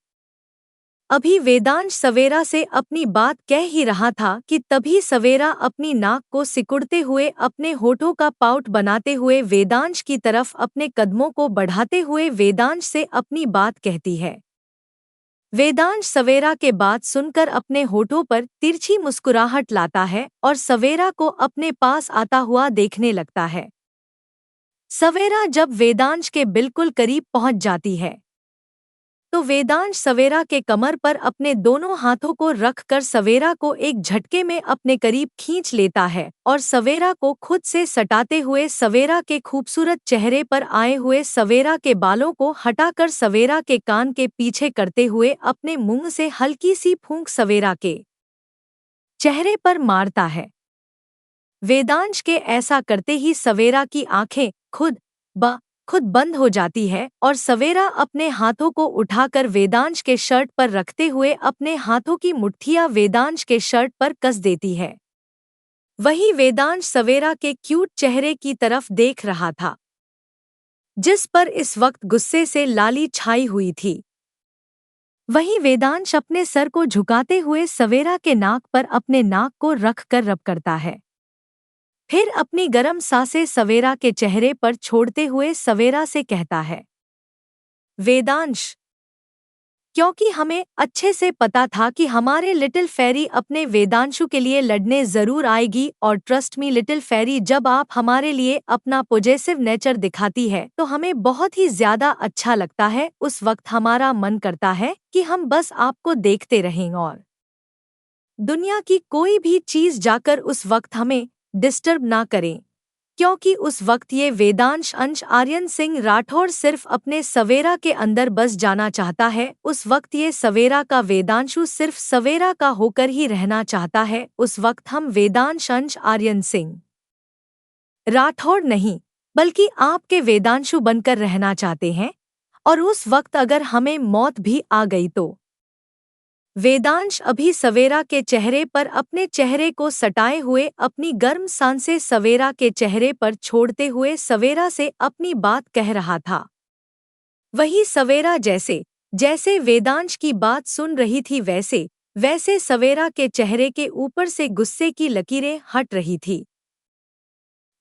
अभी वेदांश सवेरा से अपनी बात कह ही रहा था कि तभी सवेरा अपनी नाक को सिकुड़ते हुए अपने होठों का पाउट बनाते हुए वेदांश की तरफ अपने कदमों को बढ़ाते हुए वेदांश से अपनी बात कहती है। वेदांश सवेरा के बात सुनकर अपने होठों पर तिरछी मुस्कुराहट लाता है और सवेरा को अपने पास आता हुआ देखने लगता है। सवेरा जब वेदांश के बिल्कुल करीब पहुंच जाती है तो वेदांश सवेरा के कमर पर अपने दोनों हाथों को रखकर सवेरा को एक झटके में अपने करीब खींच लेता है और सवेरा को खुद से सटाते हुए सवेरा के खूबसूरत चेहरे पर आए हुए सवेरा के बालों को हटाकर सवेरा के कान के पीछे करते हुए अपने मुंह से हल्की सी फूंक सवेरा के चेहरे पर मारता है। वेदांश के ऐसा करते ही सवेरा की आंखें खुद बंद हो जाती है और सवेरा अपने हाथों को उठाकर वेदांश के शर्ट पर रखते हुए अपने हाथों की मुट्ठियां वेदांश के शर्ट पर कस देती है। वही वेदांश सवेरा के क्यूट चेहरे की तरफ देख रहा था जिस पर इस वक्त गुस्से से लाली छाई हुई थी। वही वेदांश अपने सर को झुकाते हुए सवेरा के नाक पर अपने नाक को रख कर रब करता है। फिर अपनी गरम सांसें सवेरा के चेहरे पर छोड़ते हुए सवेरा से कहता है, वेदांश, क्योंकि हमें अच्छे से पता था कि हमारे लिटिल फेरी अपने वेदांशु के लिए लड़ने जरूर आएगी। और ट्रस्ट मी लिटिल फेरी, जब आप हमारे लिए अपना पॉजिटिव नेचर दिखाती है तो हमें बहुत ही ज्यादा अच्छा लगता है। उस वक्त हमारा मन करता है कि हम बस आपको देखते रहें और दुनिया की कोई भी चीज जाकर उस वक्त हमें डिस्टर्ब ना करें, क्योंकि उस वक्त ये वेदांश अंश आर्यन सिंह राठौड़ सिर्फ अपने सवेरा के अंदर बस जाना चाहता है। उस वक्त ये सवेरा का वेदांशु सिर्फ सवेरा का होकर ही रहना चाहता है। उस वक्त हम वेदांश अंश आर्यन सिंह राठौड़ नहीं, बल्कि आपके वेदांशु बनकर रहना चाहते हैं। और उस वक्त अगर हमें मौत भी आ गई तो वेदांश अभी सवेरा के चेहरे पर अपने चेहरे को सटाए हुए अपनी गर्म सांसें सवेरा के चेहरे पर छोड़ते हुए सवेरा से अपनी बात कह रहा था। वही सवेरा जैसे जैसे वेदांश की बात सुन रही थी वैसे वैसे सवेरा के चेहरे के ऊपर से गुस्से की लकीरें हट रही थी।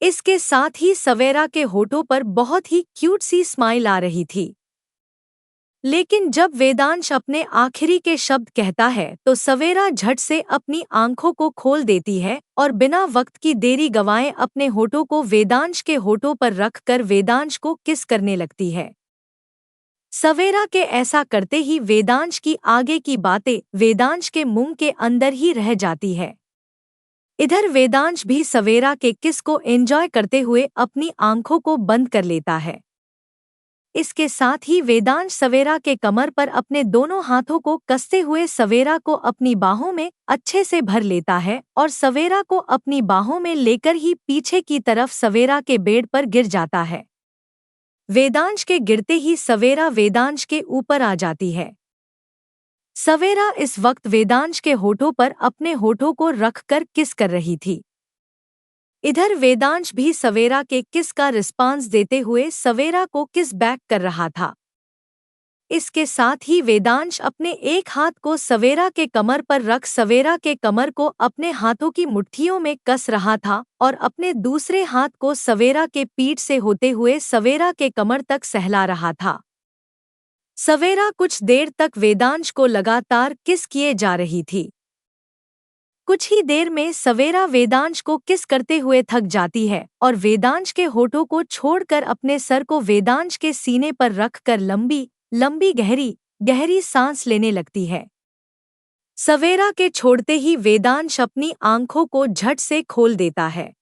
इसके साथ ही सवेरा के होठों पर बहुत ही क्यूट सी स्माइल आ रही थी। लेकिन जब वेदांश अपने आखिरी के शब्द कहता है तो सवेरा झट से अपनी आंखों को खोल देती है और बिना वक्त की देरी गवाए अपने होठों को वेदांश के होठों पर रखकर वेदांश को किस करने लगती है। सवेरा के ऐसा करते ही वेदांश की आगे की बातें वेदांश के मुंह के अंदर ही रह जाती है। इधर वेदांश भी सवेरा के किस को एंजॉय करते हुए अपनी आंखों को बंद कर लेता है। इसके साथ ही वेदांश सवेरा के कमर पर अपने दोनों हाथों को कसते हुए सवेरा को अपनी बाहों में अच्छे से भर लेता है और सवेरा को अपनी बाहों में लेकर ही पीछे की तरफ सवेरा के बेड पर गिर जाता है। वेदांश के गिरते ही सवेरा वेदांश के ऊपर आ जाती है। सवेरा इस वक्त वेदांश के होठों पर अपने होठों को रखकर किस कर रही थी। इधर वेदांश भी सवेरा के किस का रिस्पांस देते हुए सवेरा को किस बैक कर रहा था। इसके साथ ही वेदांश अपने एक हाथ को सवेरा के कमर पर रख सवेरा के कमर को अपने हाथों की मुट्ठियों में कस रहा था और अपने दूसरे हाथ को सवेरा के पीठ से होते हुए सवेरा के कमर तक सहला रहा था। सवेरा कुछ देर तक वेदांश को लगातार किस किए जा रही थी। कुछ ही देर में सवेरा वेदांश को किस करते हुए थक जाती है और वेदांश के होठों को छोड़कर अपने सर को वेदांश के सीने पर रखकर लंबी लंबी गहरी गहरी सांस लेने लगती है। सवेरा के छोड़ते ही वेदांश अपनी आंखों को झट से खोल देता है।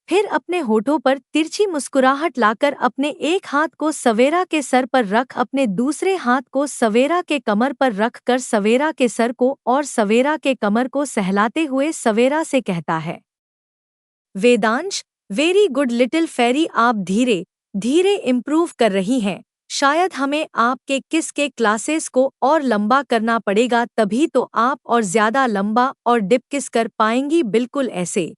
फिर अपने होठों पर तिरछी मुस्कुराहट लाकर अपने एक हाथ को सवेरा के सर पर रख अपने दूसरे हाथ को सवेरा के कमर पर रखकर सवेरा के सर को और सवेरा के कमर को सहलाते हुए सवेरा से कहता है, Vedansh, very good little fairy, आप धीरे धीरे इम्प्रूव कर रही हैं। शायद हमें आपके किस के क्लासेस को और लंबा करना पड़ेगा, तभी तो आप और ज्यादा लंबा और डिप किस कर पाएंगी, बिल्कुल ऐसे।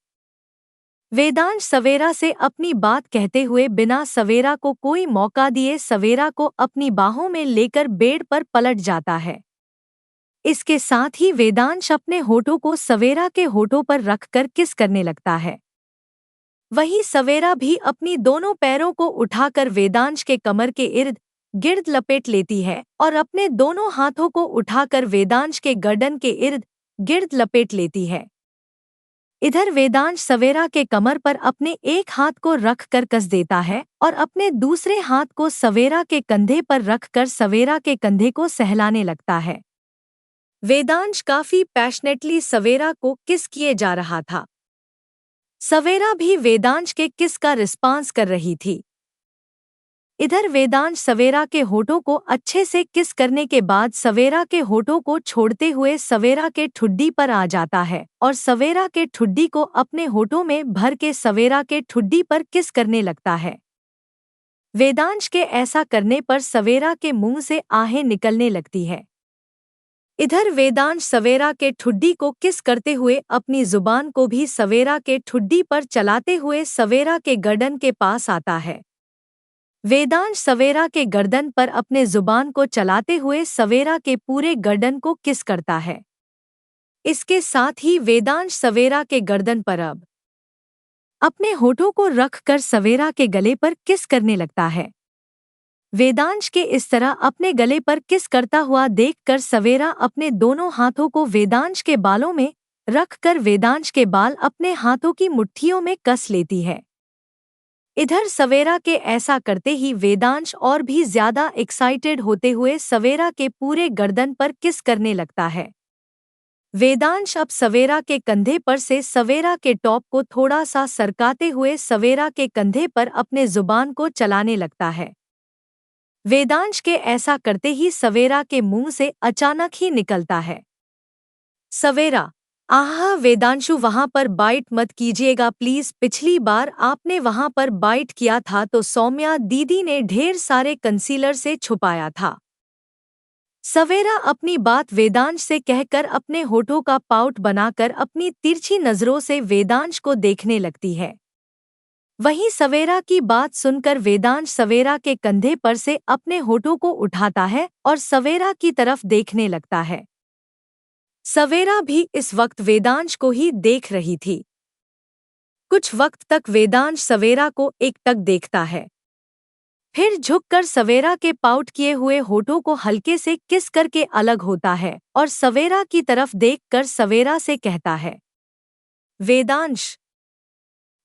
वेदांश सवेरा से अपनी बात कहते हुए बिना सवेरा को कोई मौका दिए सवेरा को अपनी बाहों में लेकर बेड पर पलट जाता है। इसके साथ ही वेदांश अपने होठों को सवेरा के होठों पर रखकर किस करने लगता है। वहीं सवेरा भी अपनी दोनों पैरों को उठाकर वेदांश के कमर के इर्द गिर्द लपेट लेती है और अपने दोनों हाथों को उठाकर वेदांश के गर्दन के इर्द गिर्द लपेट लेती है। इधर वेदांश सवेरा के कमर पर अपने एक हाथ को रखकर कस देता है और अपने दूसरे हाथ को सवेरा के कंधे पर रखकर सवेरा के कंधे को सहलाने लगता है। वेदांश काफी पैशनेटली सवेरा को किस किए जा रहा था। सवेरा भी वेदांश के किस का रिस्पांस कर रही थी। इधर वेदांश सवेरा के होठों को अच्छे से किस करने के बाद सवेरा के होठों को छोड़ते हुए सवेरा के ठुड्डी पर आ जाता है और सवेरा के ठुड्डी को अपने होठों में भर के सवेरा के ठुड्डी पर किस करने लगता है। वेदांश के ऐसा करने पर सवेरा के मुंह से आहें निकलने लगती है। इधर वेदांश सवेरा के ठुड्डी को किस करते हुए अपनी जुबान को भी सवेरा के ठुड्डी पर चलाते हुए सवेरा के गर्दन के पास आता है। वेदांश सवेरा के गर्दन पर अपने जुबान को चलाते हुए सवेरा के पूरे गर्दन को किस करता है। इसके साथ ही वेदांश सवेरा के गर्दन पर अब अपने होठों को रखकर सवेरा के गले पर किस करने लगता है। वेदांश के इस तरह अपने गले पर किस करता हुआ देखकर सवेरा अपने दोनों हाथों को वेदांश के बालों में रखकर वेदांश के बाल अपने हाथों की मुट्ठियों में कस लेती है। इधर सवेरा के ऐसा करते ही वेदांश और भी ज्यादा एक्साइटेड होते हुए सवेरा के पूरे गर्दन पर किस करने लगता है। वेदांश अब सवेरा के कंधे पर से सवेरा के टॉप को थोड़ा सा सरकाते हुए सवेरा के कंधे पर अपने जुबान को चलाने लगता है। वेदांश के ऐसा करते ही सवेरा के मुंह से अचानक ही निकलता है, सवेरा, आह वेदांशु वहां पर बाइट मत कीजिएगा प्लीज, पिछली बार आपने वहां पर बाइट किया था तो सौम्या दीदी ने ढेर सारे कंसीलर से छुपाया था। सवेरा अपनी बात वेदांश से कहकर अपने होठों का पाउट बनाकर अपनी तिरछी नजरों से वेदांश को देखने लगती है। वहीं सवेरा की बात सुनकर वेदांश सवेरा के कंधे पर से अपने होठों को उठाता है और सवेरा की तरफ देखने लगता है। सवेरा भी इस वक्त वेदांश को ही देख रही थी। कुछ वक्त तक वेदांश सवेरा को एकटक देखता है, फिर झुककर सवेरा के पाउट किए हुए होठों को हल्के से किस करके अलग होता है और सवेरा की तरफ देखकर सवेरा से कहता है, वेदांश,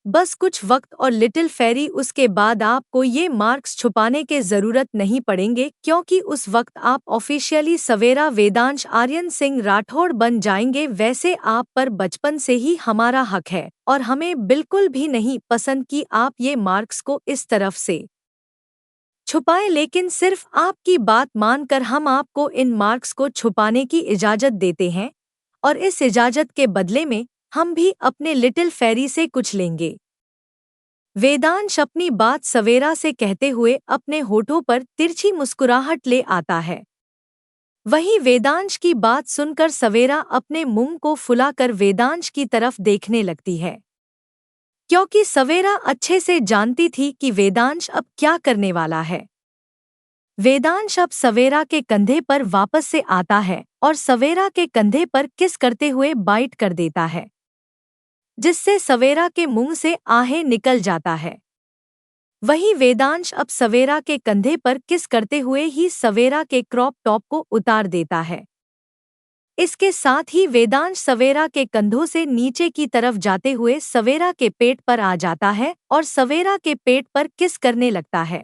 बस कुछ वक्त और लिटिल फेरी, उसके बाद आपको ये मार्क्स छुपाने के जरूरत नहीं पड़ेंगे क्योंकि उस वक्त आप ऑफिशियली सवेरा वेदांश आर्यन सिंह राठौड़ बन जाएंगे। वैसे आप पर बचपन से ही हमारा हक है और हमें बिल्कुल भी नहीं पसंद कि आप ये मार्क्स को इस तरफ से छुपाएं, लेकिन सिर्फ आपकी बात मानकर हम आपको इन मार्क्स को छुपाने की इजाजत देते हैं और इस इजाजत के बदले में हम भी अपने लिटिल फेरी से कुछ लेंगे। वेदांश अपनी बात सवेरा से कहते हुए अपने होठों पर तिरछी मुस्कुराहट ले आता है। वहीं वेदांश की बात सुनकर सवेरा अपने मुंह को फुलाकर वेदांश की तरफ देखने लगती है, क्योंकि सवेरा अच्छे से जानती थी कि वेदांश अब क्या करने वाला है। वेदांश अब सवेरा के कंधे पर वापस से आता है और सवेरा के कंधे पर किस करते हुए बाइट कर देता है, जिससे सवेरा के मुंह से आहें निकल जाता है। वहीं वेदांश अब सवेरा के कंधे पर किस करते हुए ही सवेरा के क्रॉप टॉप को उतार देता है। इसके साथ ही वेदांश सवेरा के कंधों से नीचे की तरफ जाते हुए सवेरा के पेट पर आ जाता है और सवेरा के पेट पर किस करने लगता है।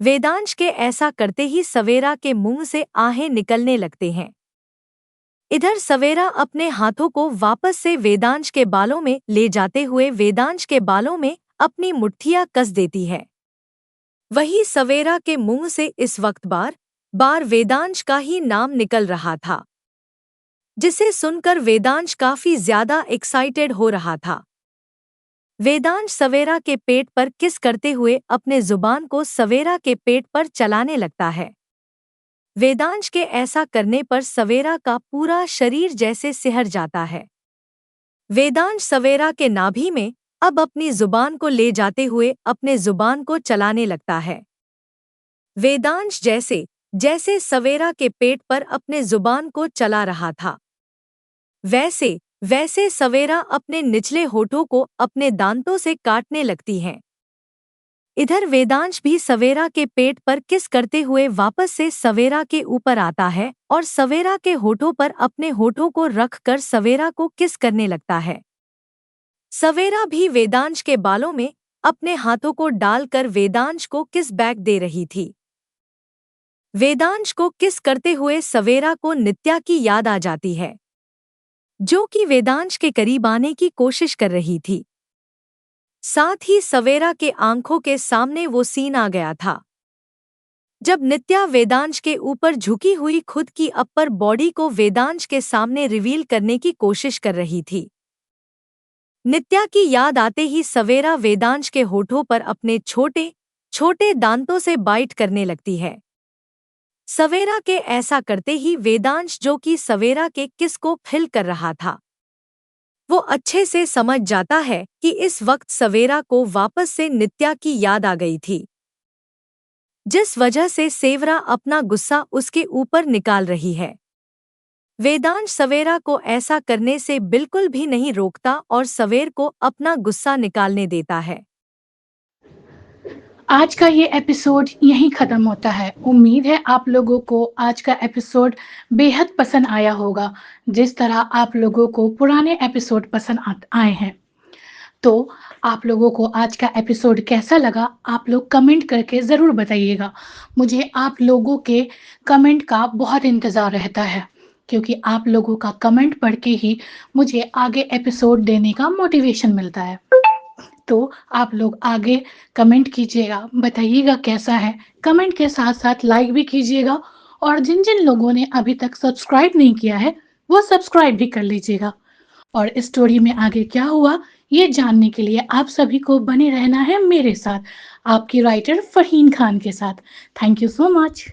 वेदांश के ऐसा करते ही सवेरा के मुंह से आहें निकलने लगते हैं। इधर सवेरा अपने हाथों को वापस से वेदांश के बालों में ले जाते हुए वेदांश के बालों में अपनी मुट्ठियां कस देती है। वहीं सवेरा के मुंह से इस वक्त बार बार वेदांश का ही नाम निकल रहा था, जिसे सुनकर वेदांश काफी ज्यादा एक्साइटेड हो रहा था। वेदांश सवेरा के पेट पर किस करते हुए अपने जुबान को सवेरा के पेट पर चलाने लगता है। वेदांश के ऐसा करने पर सवेरा का पूरा शरीर जैसे सिहर जाता है। वेदांश सवेरा के नाभि में अब अपनी जुबान को ले जाते हुए अपने जुबान को चलाने लगता है। वेदांश जैसे जैसे सवेरा के पेट पर अपने जुबान को चला रहा था, वैसे वैसे सवेरा अपने निचले होठों को अपने दांतों से काटने लगती है। इधर वेदांश भी सवेरा के पेट पर किस करते हुए वापस से सवेरा के ऊपर आता है और सवेरा के होठों पर अपने होठों को रखकर सवेरा को किस करने लगता है। सवेरा भी वेदांश के बालों में अपने हाथों को डालकर वेदांश को किस बैक दे रही थी। वेदांश को किस करते हुए सवेरा को नित्या की याद आ जाती है, जो कि वेदांश के करीब आने की कोशिश कर रही थी। साथ ही सवेरा के आंखों के सामने वो सीन आ गया था, जब नित्या वेदांश के ऊपर झुकी हुई खुद की अपर बॉडी को वेदांश के सामने रिवील करने की कोशिश कर रही थी। नित्या की याद आते ही सवेरा वेदांश के होठों पर अपने छोटे छोटे दांतों से बाइट करने लगती है। सवेरा के ऐसा करते ही वेदांश, जो कि सवेरा के किस को फील कर रहा था, वो अच्छे से समझ जाता है कि इस वक्त सवेरा को वापस से नित्या की याद आ गई थी, जिस वजह से सेवरा अपना गुस्सा उसके ऊपर निकाल रही है। वेदांश सवेरा को ऐसा करने से बिल्कुल भी नहीं रोकता और सवेर को अपना गुस्सा निकालने देता है। आज का ये एपिसोड यहीं ख़त्म होता है। उम्मीद है आप लोगों को आज का एपिसोड बेहद पसंद आया होगा, जिस तरह आप लोगों को पुराने एपिसोड पसंद आए हैं। तो आप लोगों को आज का एपिसोड कैसा लगा, आप लोग कमेंट करके ज़रूर बताइएगा। मुझे आप लोगों के कमेंट का बहुत इंतज़ार रहता है, क्योंकि आप लोगों का कमेंट पढ़ के ही मुझे आगे एपिसोड देने का मोटिवेशन मिलता है। तो आप लोग आगे कमेंट कीजिएगा, बताइएगा कैसा है। कमेंट के साथ-साथ लाइक भी कीजिएगा और जिन-जिन लोगों ने अभी तक सब्सक्राइब नहीं किया है, वो सब्सक्राइब भी कर लीजिएगा। और स्टोरी में आगे क्या हुआ, ये जानने के लिए आप सभी को बने रहना है मेरे साथ, आपकी राइटर फ़रहीन खान के साथ। Thank you so much.